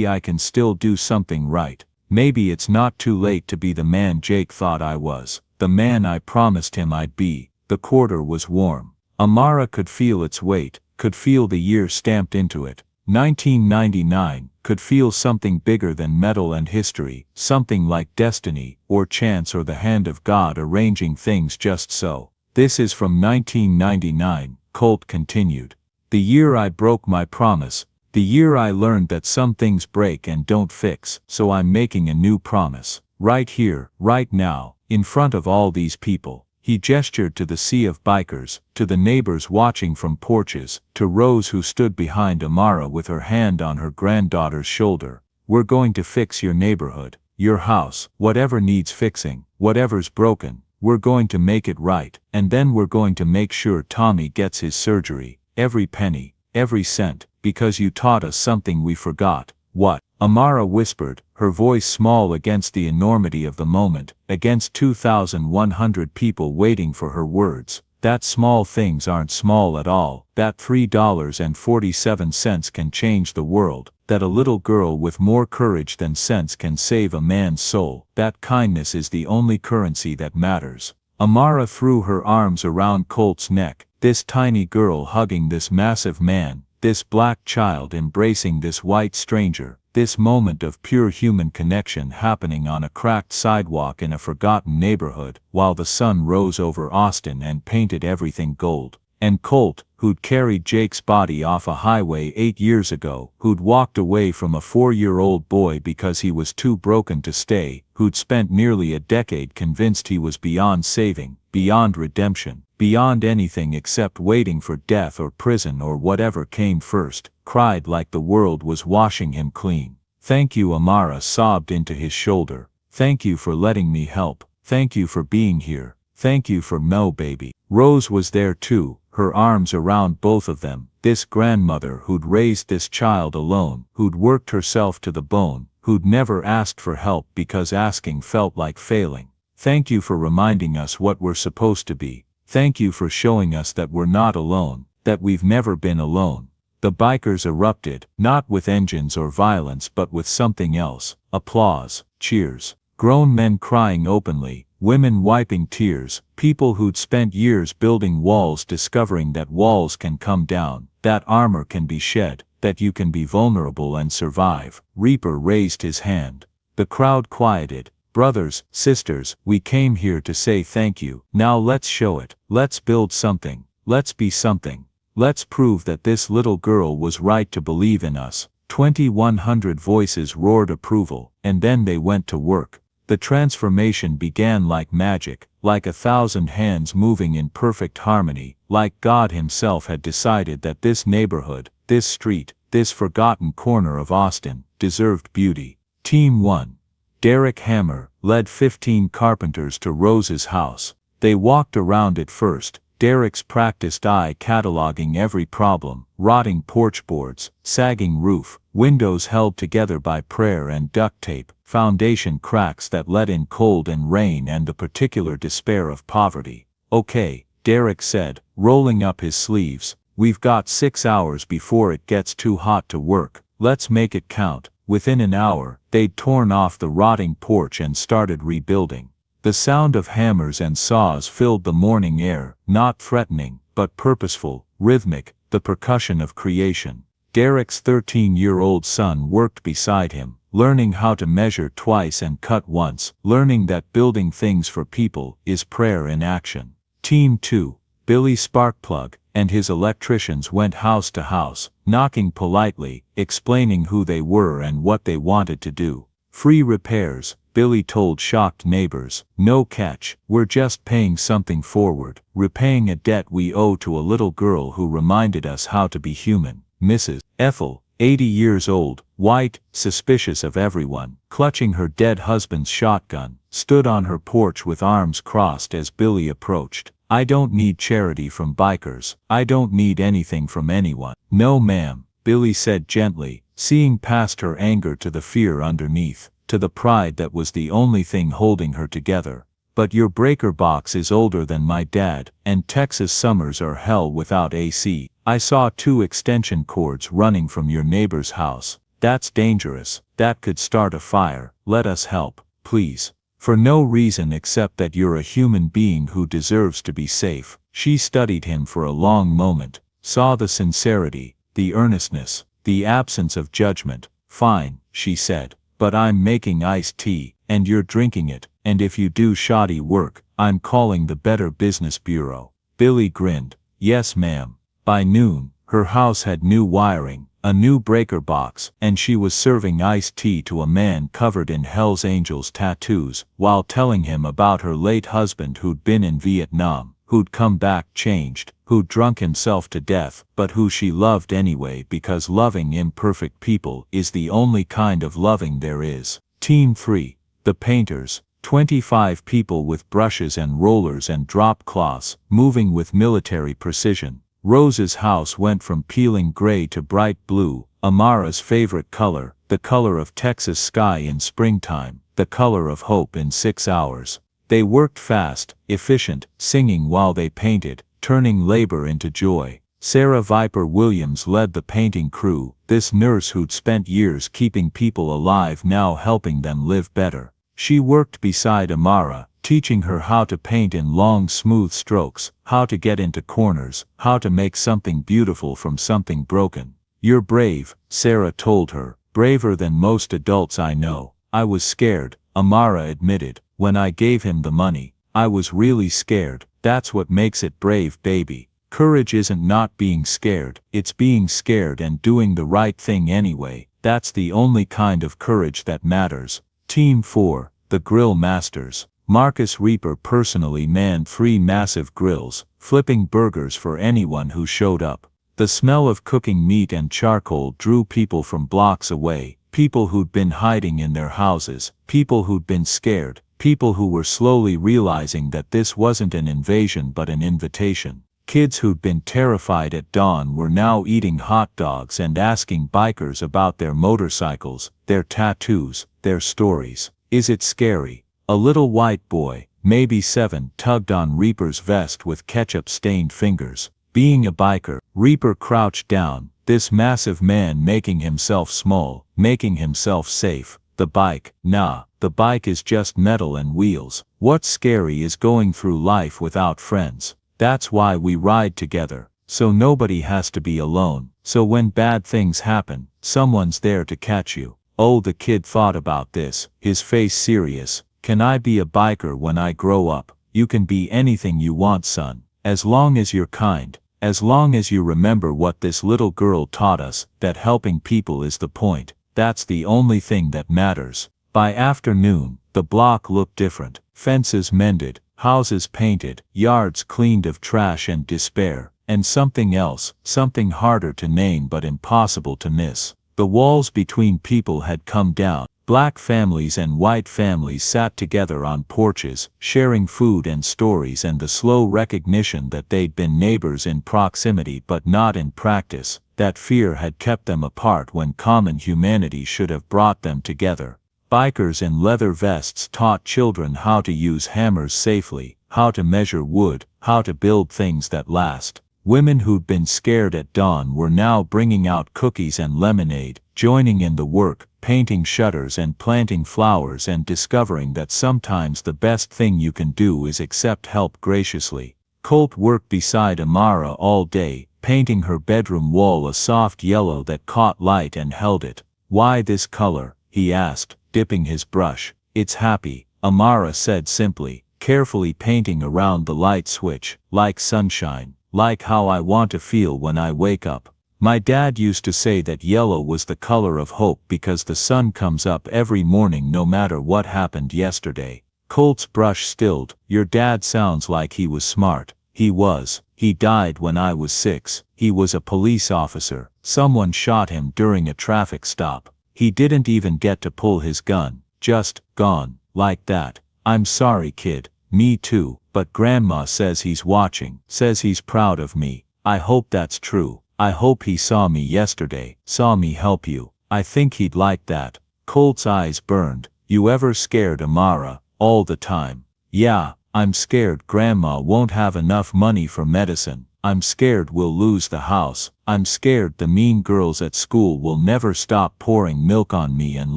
A: I can still do something right. Maybe it's not too late to be the man Jake thought I was, the man I promised him I'd be." The quarter was warm. Amara could feel its weight, could feel the year stamped into it. 1999, could feel something bigger than metal and history, something like destiny, or chance, or the hand of God arranging things just so. "This is from 1999, Colt continued. "The year I broke my promise, the year I learned that some things break and don't fix, so I'm making a new promise. Right here, right now, in front of all these people." He gestured to the sea of bikers, to the neighbors watching from porches, to Rose who stood behind Amara with her hand on her granddaughter's shoulder. "We're going to fix your neighborhood, your house, whatever needs fixing, whatever's broken, we're going to make it right, and then we're going to make sure Tommy gets his surgery, every penny, every cent, because you taught us something we forgot." "What?" Amara whispered, her voice small against the enormity of the moment, against 2,100 people waiting for her words. That small things aren't small at all, that $3.47 can change the world, that a little girl with more courage than sense can save a man's soul, that kindness is the only currency that matters. Amara threw her arms around Colt's neck, this tiny girl hugging this massive man, this black child embracing this white stranger, this moment of pure human connection happening on a cracked sidewalk in a forgotten neighborhood, while the sun rose over Austin and painted everything gold. And Colt, who'd carried Jake's body off a highway 8 years ago, who'd walked away from a 4-year-old boy because he was too broken to stay, who'd spent nearly a decade convinced he was beyond saving, beyond redemption, beyond anything except waiting for death or prison or whatever came first, cried like the world was washing him clean. "Thank you," Amara sobbed into his shoulder. "Thank you for letting me help. Thank you for being here. Thank you for Mo, baby." Rose was there too, her arms around both of them, this grandmother who'd raised this child alone, who'd worked herself to the bone, who'd never asked for help because asking felt like failing. "Thank you for reminding us what we're supposed to be. Thank you for showing us that we're not alone, that we've never been alone." The bikers erupted, not with engines or violence but with something else: applause, cheers. Grown men crying openly, women wiping tears, people who'd spent years building walls discovering that walls can come down, that armor can be shed, that you can be vulnerable and survive. Reaper raised his hand. The crowd quieted. "Brothers, sisters, we came here to say thank you. Now let's show it. Let's build something. Let's be something. Let's prove that this little girl was right to believe in us." 2,100 voices roared approval, and then they went to work. The transformation began like magic, like 1,000 hands moving in perfect harmony, like God himself had decided that this neighborhood, this street, this forgotten corner of Austin, deserved beauty. Team 1. Derek Hammer led 15 carpenters to Rose's house. They walked around it first, Derek's practiced eye cataloging every problem: rotting porch boards, sagging roof, windows held together by prayer and duct tape, foundation cracks that let in cold and rain, and the particular despair of poverty. "Okay," Derek said, rolling up his sleeves, "we've got 6 hours before it gets too hot to work. Let's make it count." Within an hour, they'd torn off the rotting porch and started rebuilding. The sound of hammers and saws filled the morning air, not threatening, but purposeful, rhythmic, the percussion of creation. Derek's 13-year-old son worked beside him, learning how to measure twice and cut once, learning that building things for people is prayer in action. Team 2. Billy Sparkplug and his electricians went house to house, knocking politely, explaining who they were and what they wanted to do. "Free repairs," Billy told shocked neighbors. "No catch, we're just paying something forward, repaying a debt we owe to a little girl who reminded us how to be human." Mrs. Ethel, 80 years old, white, suspicious of everyone, clutching her dead husband's shotgun, stood on her porch with arms crossed as Billy approached. "I don't need charity from bikers. I don't need anything from anyone." "No ma'am," Billy said gently, seeing past her anger to the fear underneath, to the pride that was the only thing holding her together. "But your breaker box is older than my dad, and Texas summers are hell without AC. I saw 2 extension cords running from your neighbor's house. That's dangerous. That could start a fire. Let us help, please. For no reason except that you're a human being who deserves to be safe." She studied him for a long moment, saw the sincerity, the earnestness, the absence of judgment. "Fine," she said, "but I'm making iced tea, and you're drinking it, and if you do shoddy work, I'm calling the Better Business Bureau." Billy grinned. "Yes ma'am." By noon, her house had new wiring, a new breaker box, and she was serving iced tea to a man covered in Hell's Angels tattoos, while telling him about her late husband who'd been in Vietnam, who'd come back changed, who'd drunk himself to death, but who she loved anyway because loving imperfect people is the only kind of loving there is. Team 3. The painters, 25 people with brushes and rollers and drop cloths, moving with military precision. Rose's house went from peeling gray to bright blue, Amara's favorite color, the color of Texas sky in springtime, the color of hope in 6 hours. They worked fast, efficient, singing while they painted, turning labor into joy. Sarah Viper Williams led the painting crew, this nurse who'd spent years keeping people alive now helping them live better. She worked beside Amara, teaching her how to paint in long smooth strokes, how to get into corners, how to make something beautiful from something broken. "You're brave," Sarah told her, "braver than most adults I know." "I was scared," Amara admitted. "When I gave him the money, I was really scared." "That's what makes it brave, baby. Courage isn't not being scared, it's being scared and doing the right thing anyway. That's the only kind of courage that matters." Team 4, the Grill Masters. Marcus Reaper personally manned 3 massive grills, flipping burgers for anyone who showed up. The smell of cooking meat and charcoal drew people from blocks away, people who'd been hiding in their houses, people who'd been scared, people who were slowly realizing that this wasn't an invasion but an invitation. Kids who'd been terrified at dawn were now eating hot dogs and asking bikers about their motorcycles, their tattoos, their stories. "Is it scary?" A little white boy, maybe 7, tugged on Reaper's vest with ketchup-stained fingers. Being a biker, Reaper crouched down, this massive man making himself small, making himself safe. "The bike, nah, the bike is just metal and wheels. What's scary is going through life without friends. That's why we ride together, so nobody has to be alone. So when bad things happen, someone's there to catch you." Oh, the kid thought about this, his face serious. "Can I be a biker when I grow up?" "You can be anything you want, son. As long as you're kind. As long as you remember what this little girl taught us, that helping people is the point. That's the only thing that matters." By afternoon, the block looked different. Fences mended, houses painted, yards cleaned of trash and despair, and something else, something harder to name but impossible to miss. The walls between people had come down. Black families and white families sat together on porches, sharing food and stories and the slow recognition that they'd been neighbors in proximity but not in practice, that fear had kept them apart when common humanity should have brought them together. Bikers in leather vests taught children how to use hammers safely, how to measure wood, how to build things that last. Women who'd been scared at dawn were now bringing out cookies and lemonade, joining in the work, painting shutters and planting flowers and discovering that sometimes the best thing you can do is accept help graciously. Colt worked beside Amara all day, painting her bedroom wall a soft yellow that caught light and held it. "Why this color?" he asked, dipping his brush. "It's happy," Amara said simply, carefully painting around the light switch. "Like sunshine. Like how I want to feel when I wake up. My dad used to say that yellow was the color of hope because the sun comes up every morning no matter what happened yesterday." Colt's brush stilled. "Your dad sounds like he was smart." "He was. He died when I was 6. He was a police officer. Someone shot him during a traffic stop. He didn't even get to pull his gun. Just gone. Like that." "I'm sorry, kid." "Me too, but Grandma says he's watching, says he's proud of me. I hope that's true. I hope he saw me yesterday, saw me help you. I think he'd like that." Colt's eyes burned. "You ever scared Amara?" "All the time." "Yeah, I'm scared Grandma won't have enough money for medicine. I'm scared we'll lose the house. I'm scared the mean girls at school will never stop pouring milk on me and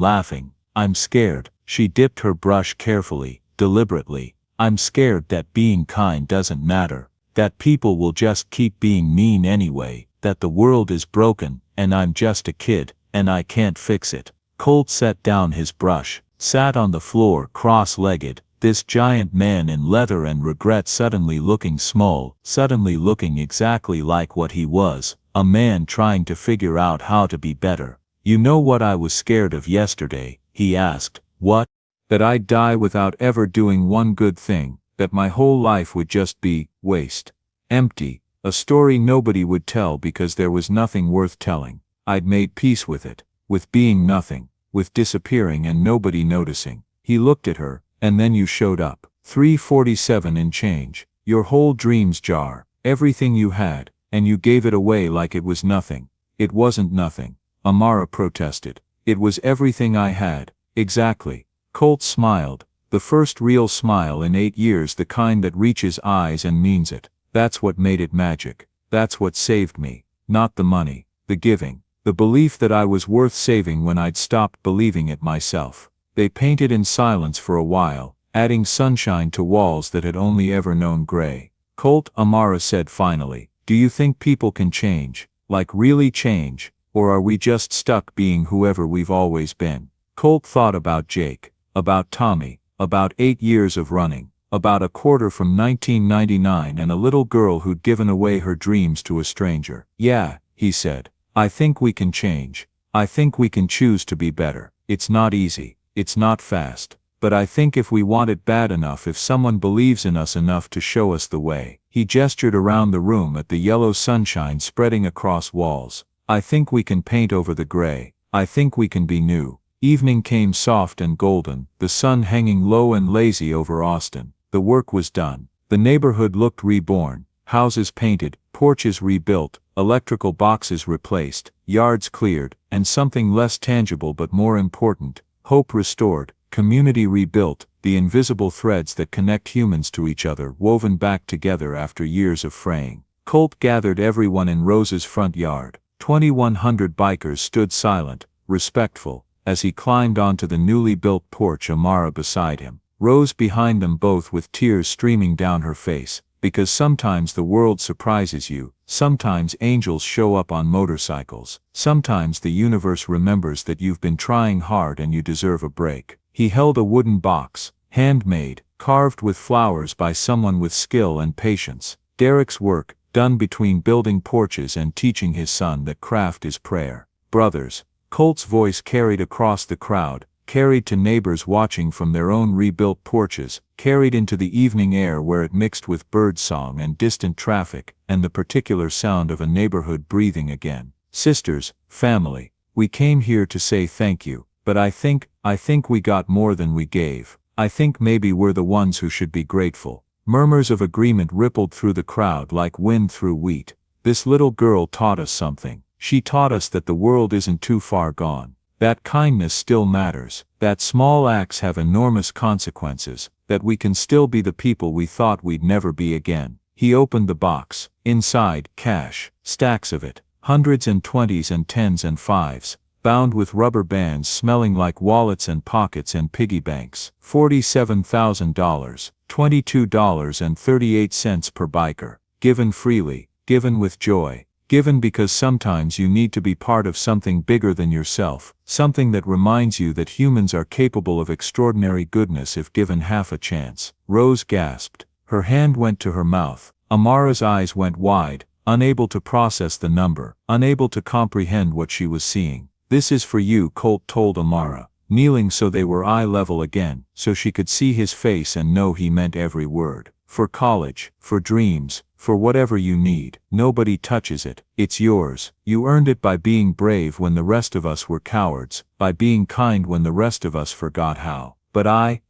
A: laughing. I'm scared." She dipped her brush carefully, deliberately. "I'm scared that being kind doesn't matter. That people will just keep being mean anyway. That the world is broken, and I'm just a kid, and I can't fix it." Colt set down his brush, sat on the floor cross-legged, this giant man in leather and regret suddenly looking small, suddenly looking exactly like what he was, a man trying to figure out how to be better. "You know what I was scared of yesterday?" he asked. "What?" "That I'd die without ever doing one good thing, that my whole life would just be waste. Empty. A story nobody would tell because there was nothing worth telling. I'd made peace with it, with being nothing, with disappearing and nobody noticing." He looked at her, "And then you showed up. 347 and change. Your whole dreams jar, everything you had, and you gave it away like it was nothing." "It wasn't nothing," Amara protested. "It was everything I had." "Exactly." Colt smiled, the first real smile in 8 years, the kind that reaches eyes and means it. That's what made it magic. That's what saved me. Not the money, the giving, the belief that I was worth saving when I'd stopped believing it myself. They painted in silence for a while, adding sunshine to walls that had only ever known gray. Colt, Amara said finally, do you think people can change, like really change, or are we just stuck being whoever we've always been? Colt thought about Jake, about Tommy, about 8 years of running, about a quarter from 1999 and a little girl who'd given away her dreams to a stranger. Yeah, he said, I think we can change. I think we can choose to be better. It's not easy, it's not fast, but I think if we want it bad enough, if someone believes in us enough to show us the way. He gestured around the room at the yellow sunshine spreading across walls. I think we can paint over the gray. I think we can be new. Evening came soft and golden, the sun hanging low and lazy over Austin. The work was done. The neighborhood looked reborn. Houses painted, porches rebuilt, electrical boxes replaced, yards cleared, and something less tangible but more important, hope restored, community rebuilt, the invisible threads that connect humans to each other woven back together after years of fraying. Colt gathered everyone in Rose's front yard. 2,100 bikers stood silent, respectful, as he climbed onto the newly built porch, Amara beside him, Rose behind them both with tears streaming down her face, because sometimes the world surprises you, sometimes angels show up on motorcycles, sometimes the universe remembers that you've been trying hard and you deserve a break. He held a wooden box, handmade, carved with flowers by someone with skill and patience. Derek's work, done between building porches and teaching his son that craft is prayer. Brothers, Colt's voice carried across the crowd, carried to neighbors watching from their own rebuilt porches, carried into the evening air where it mixed with bird song and distant traffic, and the particular sound of a neighborhood breathing again. Sisters, family, we came here to say thank you, but I think we got more than we gave. I think maybe we're the ones who should be grateful. Murmurs of agreement rippled through the crowd like wind through wheat. This little girl taught us something. She taught us that the world isn't too far gone. That kindness still matters. That small acts have enormous consequences. That we can still be the people we thought we'd never be again. He opened the box. Inside, cash. Stacks of it. Hundreds and twenties and tens and fives. Bound with rubber bands smelling like wallets and pockets and piggy banks. $47,000, $22.38 per biker. Given freely, given with joy, given because sometimes you need to be part of something bigger than yourself, something that reminds you that humans are capable of extraordinary goodness if given half a chance. Rose gasped. Her hand went to her mouth. Amara's eyes went wide, unable to process the number, unable to comprehend what she was seeing. This is for you, Colt told Amara, kneeling so they were eye level again, so she could see his face and know he meant every word. For college, for dreams, for whatever you need. Nobody touches it. It's yours. You earned it by being brave when the rest of us were cowards, by being kind when the rest of us forgot how. But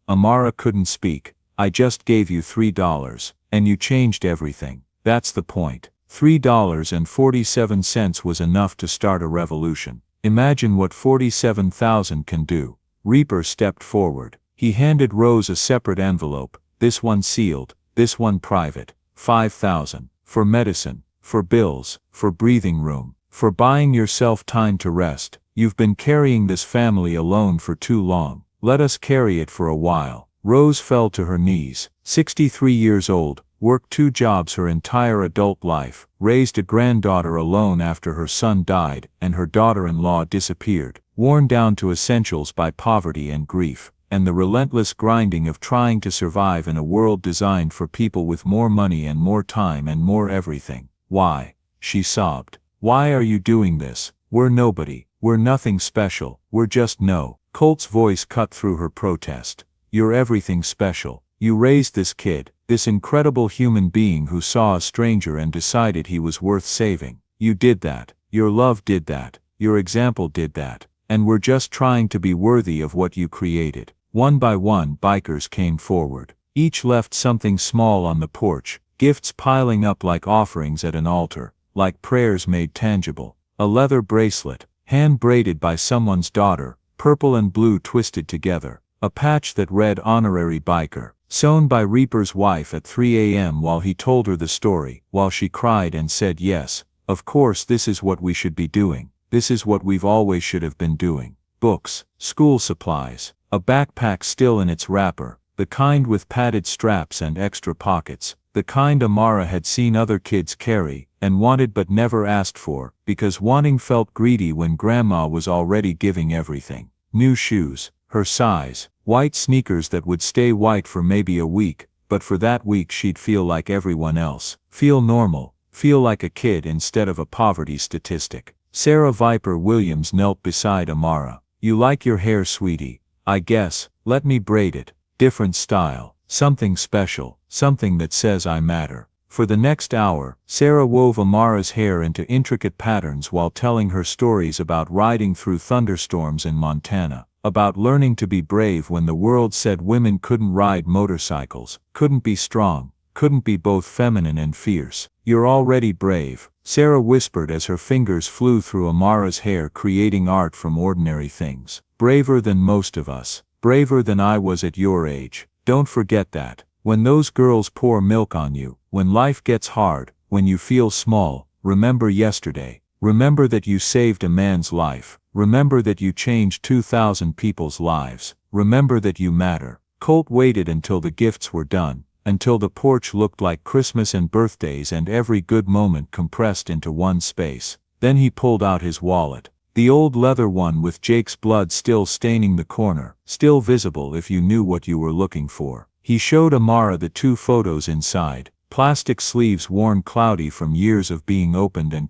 A: Amara couldn't speak. I just gave you $3, and you changed everything. That's the point. $3.47 was enough to start a revolution. Imagine what 47,000 can do. Reaper stepped forward. He handed Rose a separate envelope, this one sealed, this one private. 5,000. For medicine, for bills, for breathing room, for buying yourself time to rest. You've been carrying this family alone for too long. Let us carry it for a while. Rose fell to her knees. 63 years old, worked 2 jobs her entire adult life, raised a granddaughter alone after her son died and her daughter-in-law disappeared, worn down to essentials by poverty and grief, and the relentless grinding of trying to survive in a world designed for people with more money and more time and more everything. Why? She sobbed. Why are you doing this? We're nobody. We're nothing special. We're just no. Colt's voice cut through her protest. You're everything special. You raised this kid, this incredible human being who saw a stranger and decided he was worth saving. You did that. Your love did that. Your example did that. And we're just trying to be worthy of what you created. One by one, bikers came forward. Each left something small on the porch, gifts piling up like offerings at an altar, like prayers made tangible. A leather bracelet, hand-braided by someone's daughter, purple and blue twisted together. A patch that read honorary biker. Sewn by Reaper's wife at 3 a.m. while he told her the story, while she cried and said yes, of course this is what we should be doing, this is what we've always should have been doing. Books, school supplies, a backpack still in its wrapper, the kind with padded straps and extra pockets, the kind Amara had seen other kids carry, and wanted but never asked for, because wanting felt greedy when Grandma was already giving everything. New shoes, her size, white sneakers that would stay white for maybe a week, but for that week she'd feel like everyone else, feel normal, feel like a kid instead of a poverty statistic. Sarah Viper Williams knelt beside Amara. You like your hair, sweetie? I guess, let me braid it. Different style, something special, something that says I matter. For the next hour, Sarah wove Amara's hair into intricate patterns while telling her stories about riding through thunderstorms in Montana, about learning to be brave when the world said women couldn't ride motorcycles, couldn't be strong, couldn't be both feminine and fierce. You're already brave, Sarah whispered as her fingers flew through Amara's hair, creating art from ordinary things. Braver than most of us, braver than I was at your age. Don't forget that. When those girls pour milk on you, when life gets hard, when you feel small, remember yesterday. Remember that you saved a man's life. Remember that you changed 2,000 people's lives. Remember that you matter. Colt waited until the gifts were done, until the porch looked like Christmas and birthdays and every good moment compressed into one space. Then he pulled out his wallet. The old leather one with Jake's blood still staining the corner, still visible if you knew what you were looking for. He showed Amara the 2 photos inside, plastic sleeves worn cloudy from years of being opened and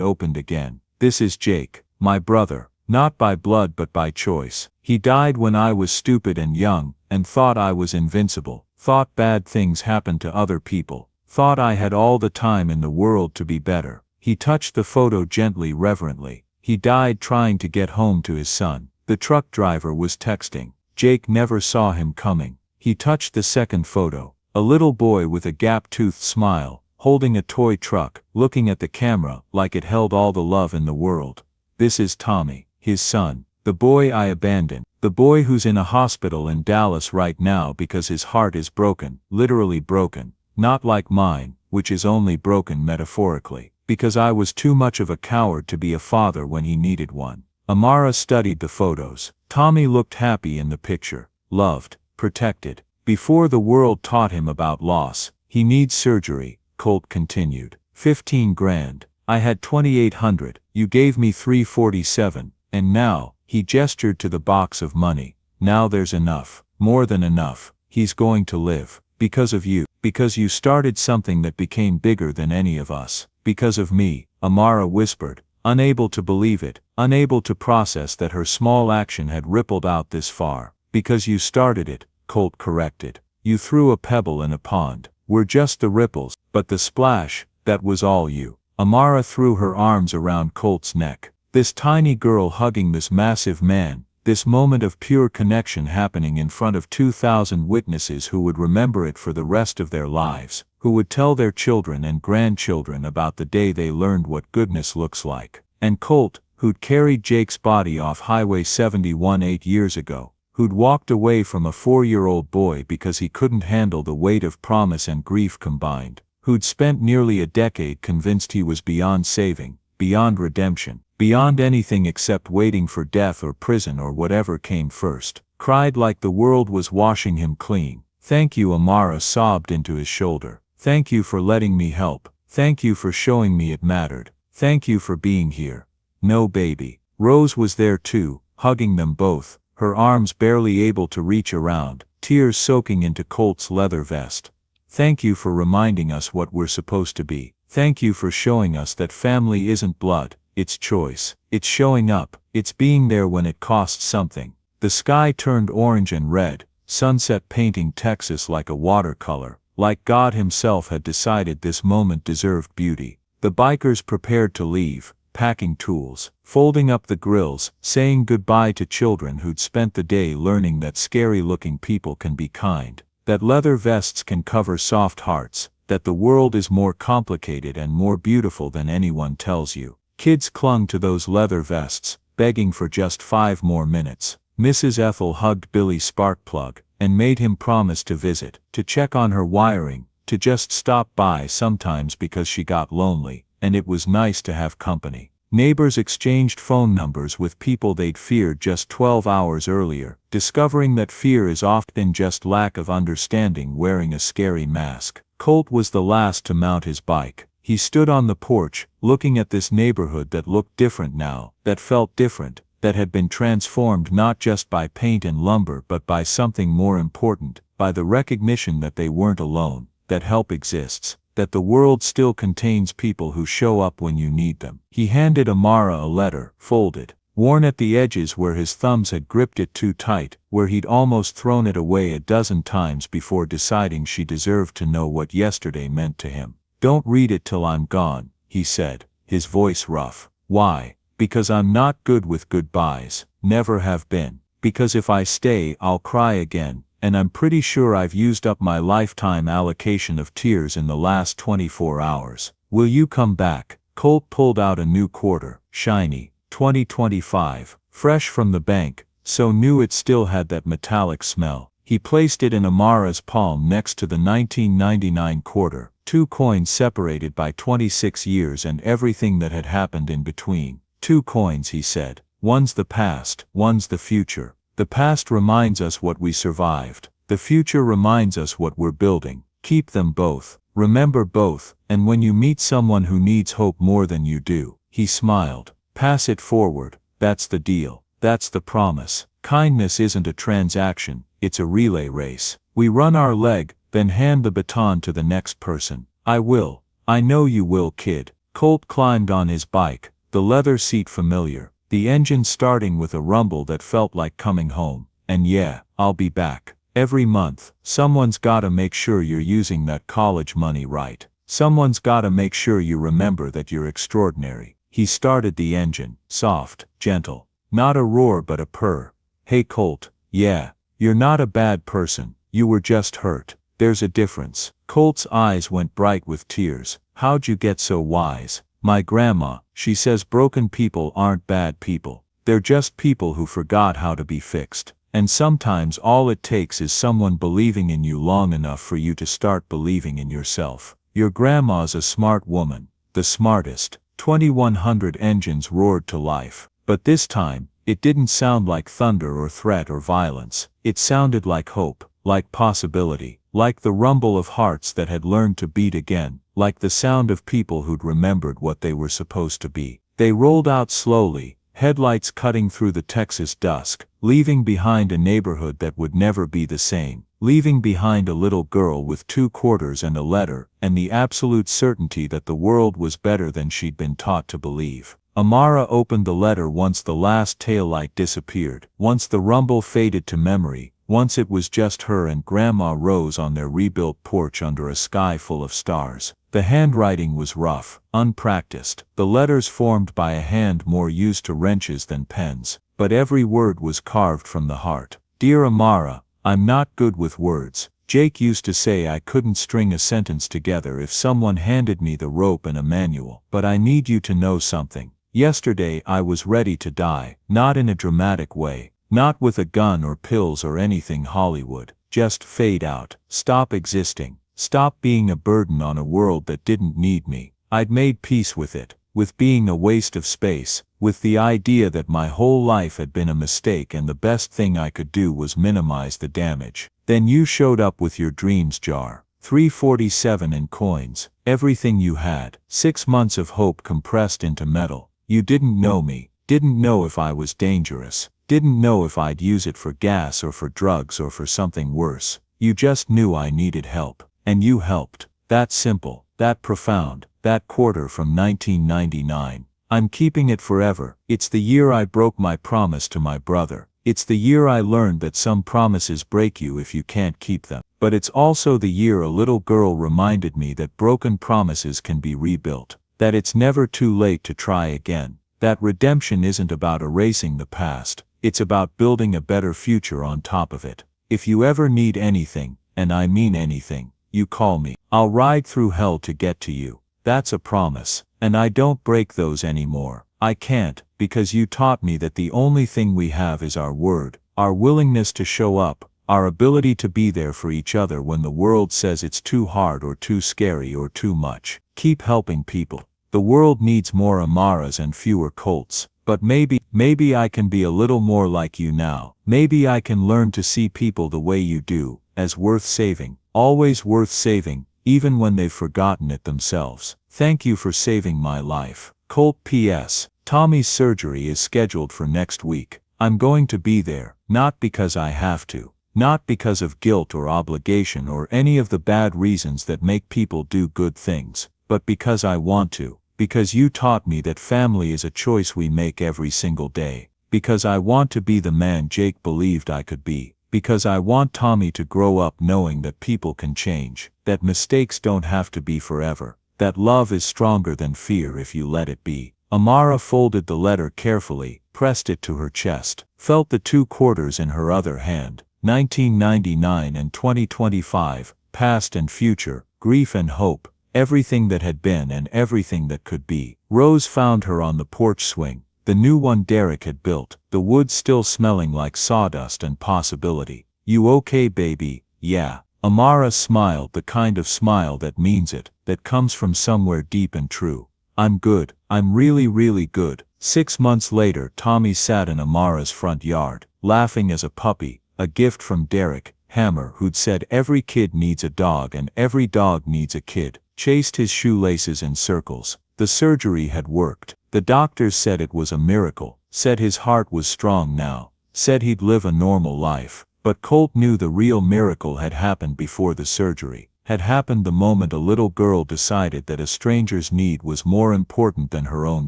A: opened again. This is Jake, my brother, not by blood but by choice. He died when I was stupid and young, and thought I was invincible, thought bad things happened to other people, thought I had all the time in the world to be better. He touched the photo gently, reverently. He died trying to get home to his son. The truck driver was texting. Jake never saw him coming. He touched the second photo. A little boy with a gap-toothed smile, holding a toy truck, looking at the camera like it held all the love in the world. This is Tommy, his son, the boy I abandoned, the boy who's in a hospital in Dallas right now because his heart is broken, literally broken, not like mine, which is only broken metaphorically, because I was too much of a coward to be a father when he needed one. Amara studied the photos. Tommy looked happy in the picture, loved, protected. Before the world taught him about loss. He needs surgery, Colt continued. 15 grand. I had 2,800. You gave me 347. And now, he gestured to the box of money. Now there's enough. More than enough. He's going to live. Because of you. Because you started something that became bigger than any of us. Because of me, Amara whispered, unable to believe it, unable to process that her small action had rippled out this far. Because you started it, Colt corrected. You threw a pebble in a pond. We're just the ripples, but the splash, that was all you. Amara threw her arms around Colt's neck. This tiny girl hugging this massive man, this moment of pure connection happening in front of 2,000 witnesses who would remember it for the rest of their lives, who would tell their children and grandchildren about the day they learned what goodness looks like. And Colt, who'd carried Jake's body off Highway 71 8 years ago, who'd walked away from a 4-year-old boy because he couldn't handle the weight of promise and grief combined, who'd spent nearly a decade convinced he was beyond saving, beyond redemption, beyond anything except waiting for death or prison or whatever came first, cried like the world was washing him clean. Thank you, Amara sobbed into his shoulder. Thank you for letting me help. Thank you for showing me it mattered. Thank you for being here. No, baby. Rose was there too, hugging them both, her arms barely able to reach around, tears soaking into Colt's leather vest. Thank you for reminding us what we're supposed to be. Thank you for showing us that family isn't blood, it's choice. It's showing up, it's being there when it costs something. The sky turned orange and red, sunset painting Texas like a watercolor, like God himself had decided this moment deserved beauty. The bikers prepared to leave, packing tools, folding up the grills, saying goodbye to children who'd spent the day learning that scary-looking people can be kind, that leather vests can cover soft hearts, that the world is more complicated and more beautiful than anyone tells you. Kids clung to those leather vests, begging for just 5 more minutes. Mrs. Ethel hugged Billy Sparkplug, and made him promise to visit, to check on her wiring, to just stop by sometimes because she got lonely, and it was nice to have company. Neighbors exchanged phone numbers with people they'd feared just 12 hours earlier, discovering that fear is often just lack of understanding wearing a scary mask. Colt was the last to mount his bike. He stood on the porch, looking at this neighborhood that looked different now, that felt different, that had been transformed not just by paint and lumber but by something more important, by the recognition that they weren't alone, that help exists, that the world still contains people who show up when you need them. He handed Amara a letter, folded, worn at the edges where his thumbs had gripped it too tight, where he'd almost thrown it away a dozen times before deciding she deserved to know what yesterday meant to him. "Don't read it till I'm gone," he said, his voice rough. "Why? Because I'm not good with goodbyes, never have been. Because if I stay, I'll cry again, and I'm pretty sure I've used up my lifetime allocation of tears in the last 24 hours. Will you come back?" Colt pulled out a new quarter, shiny, 2025, fresh from the bank, so new it still had that metallic smell. He placed it in Amara's palm next to the 1999 quarter, 2 coins separated by 26 years and everything that had happened in between. 2 coins, he said. One's the past, one's the future. The past reminds us what we survived. The future reminds us what we're building. Keep them both. Remember both, and when you meet someone who needs hope more than you do, he smiled. Pass it forward. That's the deal. That's the promise. Kindness isn't a transaction, it's a relay race. We run our leg, then hand the baton to the next person. I will. I know you will, kid. Colt climbed on his bike, the leather seat familiar, the engine starting with a rumble that felt like coming home. And yeah, I'll be back. Every month, someone's gotta make sure you're using that college money right. Someone's gotta make sure you remember that you're extraordinary. He started the engine, soft, gentle. Not a roar but a purr. Hey Colt, yeah, you're not a bad person, you were just hurt. There's a difference. Colt's eyes went bright with tears. How'd you get so wise? My grandma, she says broken people aren't bad people. They're just people who forgot how to be fixed. And sometimes all it takes is someone believing in you long enough for you to start believing in yourself. Your grandma's a smart woman, the smartest. 2100 engines roared to life. But this time, it didn't sound like thunder or threat or violence. It sounded like hope, like possibility, like the rumble of hearts that had learned to beat again, like the sound of people who'd remembered what they were supposed to be. They rolled out slowly, headlights cutting through the Texas dusk, leaving behind a neighborhood that would never be the same, leaving behind a little girl with 2 quarters and a letter, and the absolute certainty that the world was better than she'd been taught to believe. Amara opened the letter once the last taillight disappeared, once the rumble faded to memory, once it was just her and Grandma Rose on their rebuilt porch under a sky full of stars. The handwriting was rough, unpracticed, the letters formed by a hand more used to wrenches than pens, but every word was carved from the heart. Dear Amara, I'm not good with words. Jake used to say I couldn't string a sentence together if someone handed me the rope and a manual, but I need you to know something. Yesterday I was ready to die, not in a dramatic way, not with a gun or pills or anything Hollywood, just fade out, stop existing, stop being a burden on a world that didn't need me. I'd made peace with it, with being a waste of space, with the idea that my whole life had been a mistake and the best thing I could do was minimize the damage. Then you showed up with your dreams jar. 347 in coins, everything you had, 6 months of hope compressed into metal. You didn't know me, didn't know if I was dangerous, didn't know if I'd use it for gas or for drugs or for something worse. You just knew I needed help. And you helped. That simple, that profound, that quarter from 1999. I'm keeping it forever. It's the year I broke my promise to my brother. It's the year I learned that some promises break you if you can't keep them. But it's also the year a little girl reminded me that broken promises can be rebuilt. That it's never too late to try again. That redemption isn't about erasing the past, it's about building a better future on top of it. If you ever need anything, and I mean anything, you call me. I'll ride through hell to get to you. That's a promise, and I don't break those anymore. I can't, because you taught me that the only thing we have is our word, our willingness to show up, our ability to be there for each other when the world says it's too hard or too scary or too much. Keep helping people. The world needs more Amaras and fewer Colts. But maybe I can be a little more like you now. Maybe I can learn to see people the way you do, as worth saving, always worth saving, even when they've forgotten it themselves. Thank you for saving my life. Colt. P.S. Tommy's surgery is scheduled for next week. I'm going to be there, not because I have to, not because of guilt or obligation or any of the bad reasons that make people do good things, but because I want to. Because you taught me that family is a choice we make every single day. Because I want to be the man Jake believed I could be. Because I want Tommy to grow up knowing that people can change, that mistakes don't have to be forever, that love is stronger than fear if you let it be. Amara folded the letter carefully, pressed it to her chest, felt the 2 quarters in her other hand. 1999 and 2025, past and future, grief and hope. Everything that had been and everything that could be. Rose found her on the porch swing, the new one Derek had built, the wood still smelling like sawdust and possibility. You okay, baby? Yeah. Amara smiled, the kind of smile that means it, that comes from somewhere deep and true. I'm good. I'm really, really good. 6 months later, Tommy sat in Amara's front yard, laughing as a puppy, a gift from Derek Hammer, who'd said every kid needs a dog and every dog needs a kid. Chased his shoelaces in circles. The surgery had worked. The doctors said it was a miracle, said his heart was strong now, said he'd live a normal life. But Colt knew the real miracle had happened before the surgery, had happened the moment a little girl decided that a stranger's need was more important than her own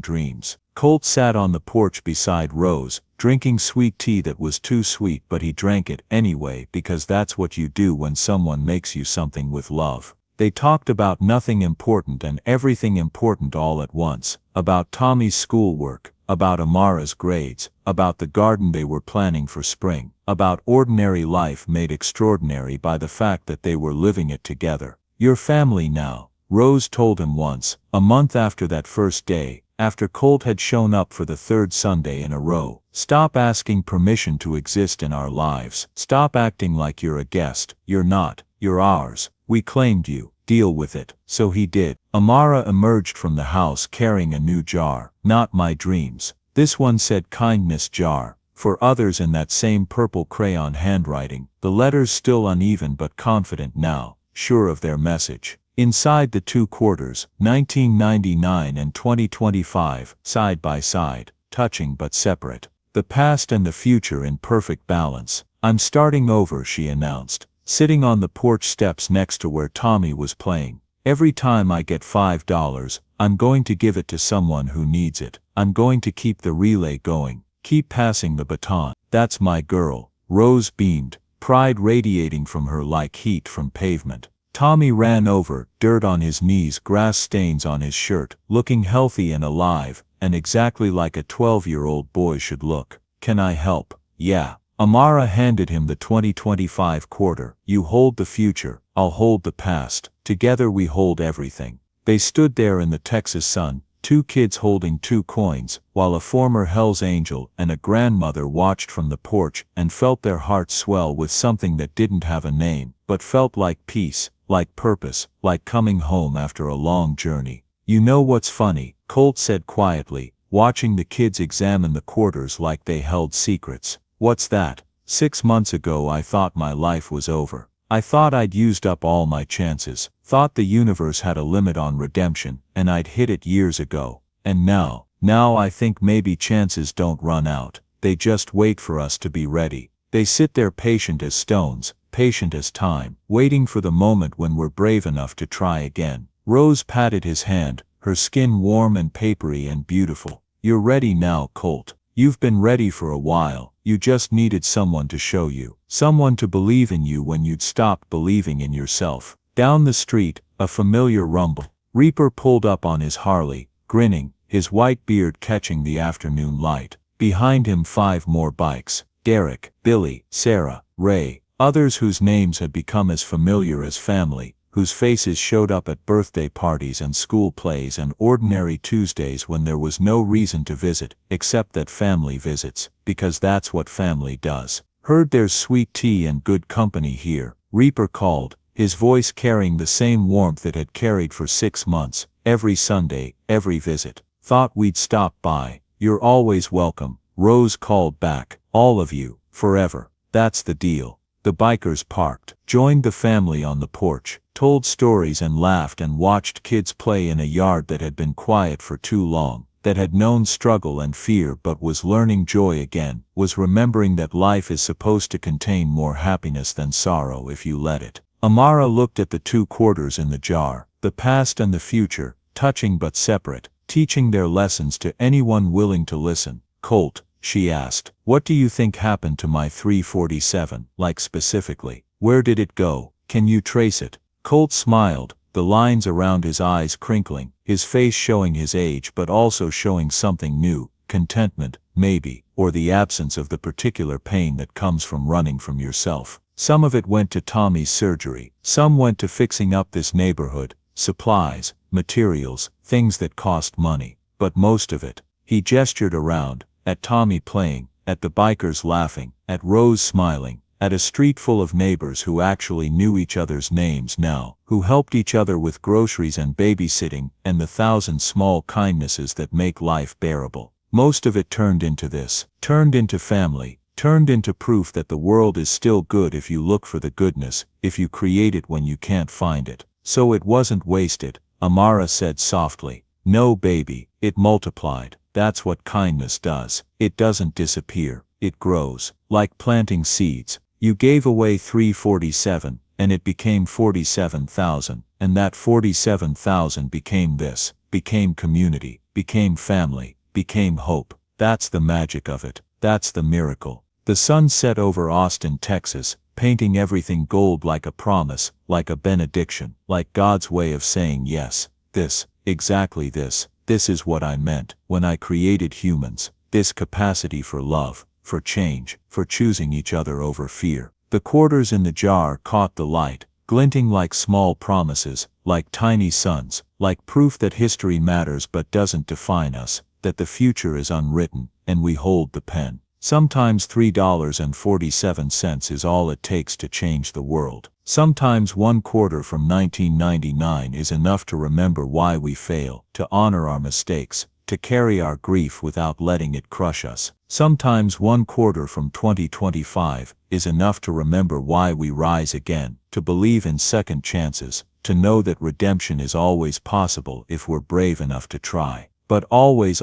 A: dreams. Colt sat on the porch beside Rose, drinking sweet tea that was too sweet, but he drank it anyway because that's what you do when someone makes you something with love. They talked about nothing important and everything important all at once, about Tommy's schoolwork, about Amara's grades, about the garden they were planning for spring, about ordinary life made extraordinary by the fact that they were living it together. Your family now, Rose told him once, a month after that first day, after Colt had shown up for the 3rd Sunday in a row. Stop asking permission to exist in our lives. Stop acting like you're a guest. You're not. You're ours. We claimed you. Deal with it. So he did. Amara emerged from the house carrying a new jar. Not my dreams. This one said kindness jar. For others in that same purple crayon handwriting, the letters still uneven but confident now, sure of their message. Inside the 2 quarters, 1999 and 2025, side by side, touching but separate. The past and the future in perfect balance. I'm starting over, she announced, sitting on the porch steps next to where Tommy was playing. Every time I get $5, I'm going to give it to someone who needs it. I'm going to keep the relay going, keep passing the baton. That's my girl. Rose beamed, pride radiating from her like heat from pavement. Tommy ran over, dirt on his knees, grass stains on his shirt, looking healthy and alive, and exactly like a 12-year-old boy should look. Can I help? Yeah. Amara handed him the 2025 quarter. You hold the future, I'll hold the past. Together we hold everything. They stood there in the Texas sun, 2 kids holding 2 coins, while a former Hell's Angel and a grandmother watched from the porch and felt their hearts swell with something that didn't have a name, but felt like peace, like purpose, like coming home after a long journey. You know what's funny? Colt said quietly, watching the kids examine the quarters like they held secrets. What's that? 6 months ago I thought my life was over. I thought I'd used up all my chances, thought the universe had a limit on redemption, and I'd hit it years ago. And now I think maybe chances don't run out, they just wait for us to be ready. They sit there patient as stones, patient as time, waiting for the moment when we're brave enough to try again. Rose patted his hand, her skin warm and papery and beautiful. You're ready now, Colt. You've been ready for a while. You just needed someone to show you. Someone to believe in you when you'd stopped believing in yourself. Down the street, a familiar rumble. Reaper pulled up on his Harley, grinning, his white beard catching the afternoon light. Behind him 5 more bikes. Derek, Billy, Sarah, Ray, others whose names had become as familiar as family, whose faces showed up at birthday parties and school plays and ordinary Tuesdays when there was no reason to visit, except that family visits, because that's what family does. Heard there's sweet tea and good company here, Reaper called, his voice carrying the same warmth it had carried for 6 months, every Sunday, every visit. Thought we'd stop by. You're always welcome, Rose called back, all of you, forever. That's the deal. The bikers parked, joined the family on the porch, told stories and laughed and watched kids play in a yard that had been quiet for too long, that had known struggle and fear but was learning joy again, was remembering that life is supposed to contain more happiness than sorrow if you let it. Amara looked at the 2 quarters in the jar, the past and the future, touching but separate, teaching their lessons to anyone willing to listen. Colt, she asked, what do you think happened to my 347, like specifically? Where did it go? Can you trace it? Colt smiled, the lines around his eyes crinkling, his face showing his age but also showing something new, contentment, maybe, or the absence of the particular pain that comes from running from yourself. Some of it went to Tommy's surgery, some went to fixing up this neighborhood, supplies, materials, things that cost money, but most of it, he gestured around, at Tommy playing, at the bikers laughing, at Rose smiling, at a street full of neighbors who actually knew each other's names now, who helped each other with groceries and babysitting, and the 1,000 small kindnesses that make life bearable. Most of it turned into this, turned into family, turned into proof that the world is still good if you look for the goodness, if you create it when you can't find it. So it wasn't wasted, Amara said softly. No baby, it multiplied. That's what kindness does. It doesn't disappear, it grows. Like planting seeds. You gave away 347, and it became 47,000, and that 47,000 became this, became community, became family, became hope. That's the magic of it. That's the miracle. The sun set over Austin, Texas, painting everything gold like a promise, like a benediction, like God's way of saying yes, this, exactly this is what I meant when I created humans, this capacity for love, for change, for choosing each other over fear. The quarters in the jar caught the light, glinting like small promises, like tiny suns, like proof that history matters but doesn't define us, that the future is unwritten, and we hold the pen. Sometimes $3.47 is all it takes to change the world. Sometimes 1 quarter from 1999 is enough to remember why we fail, to honor our mistakes, to carry our grief without letting it crush us. Sometimes 1 quarter from 2025 is enough to remember why we rise again, to believe in second chances, to know that redemption is always possible if we're brave enough to try. But always,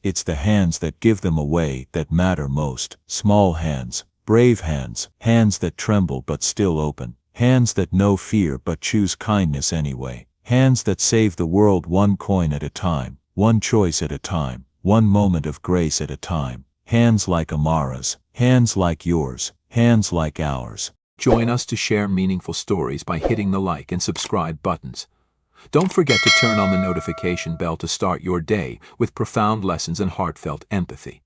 A: it's the hands that give them away that matter most. Small hands, brave hands, hands that tremble but still open, hands that know fear but choose kindness anyway, hands that save the world 1 coin at a time, 1 choice at a time, 1 moment of grace at a time. Hands like Amara's, hands like yours, hands like ours. Join us to share meaningful stories by hitting the like and subscribe buttons. Don't forget to turn on the notification bell to start your day with profound lessons and heartfelt empathy.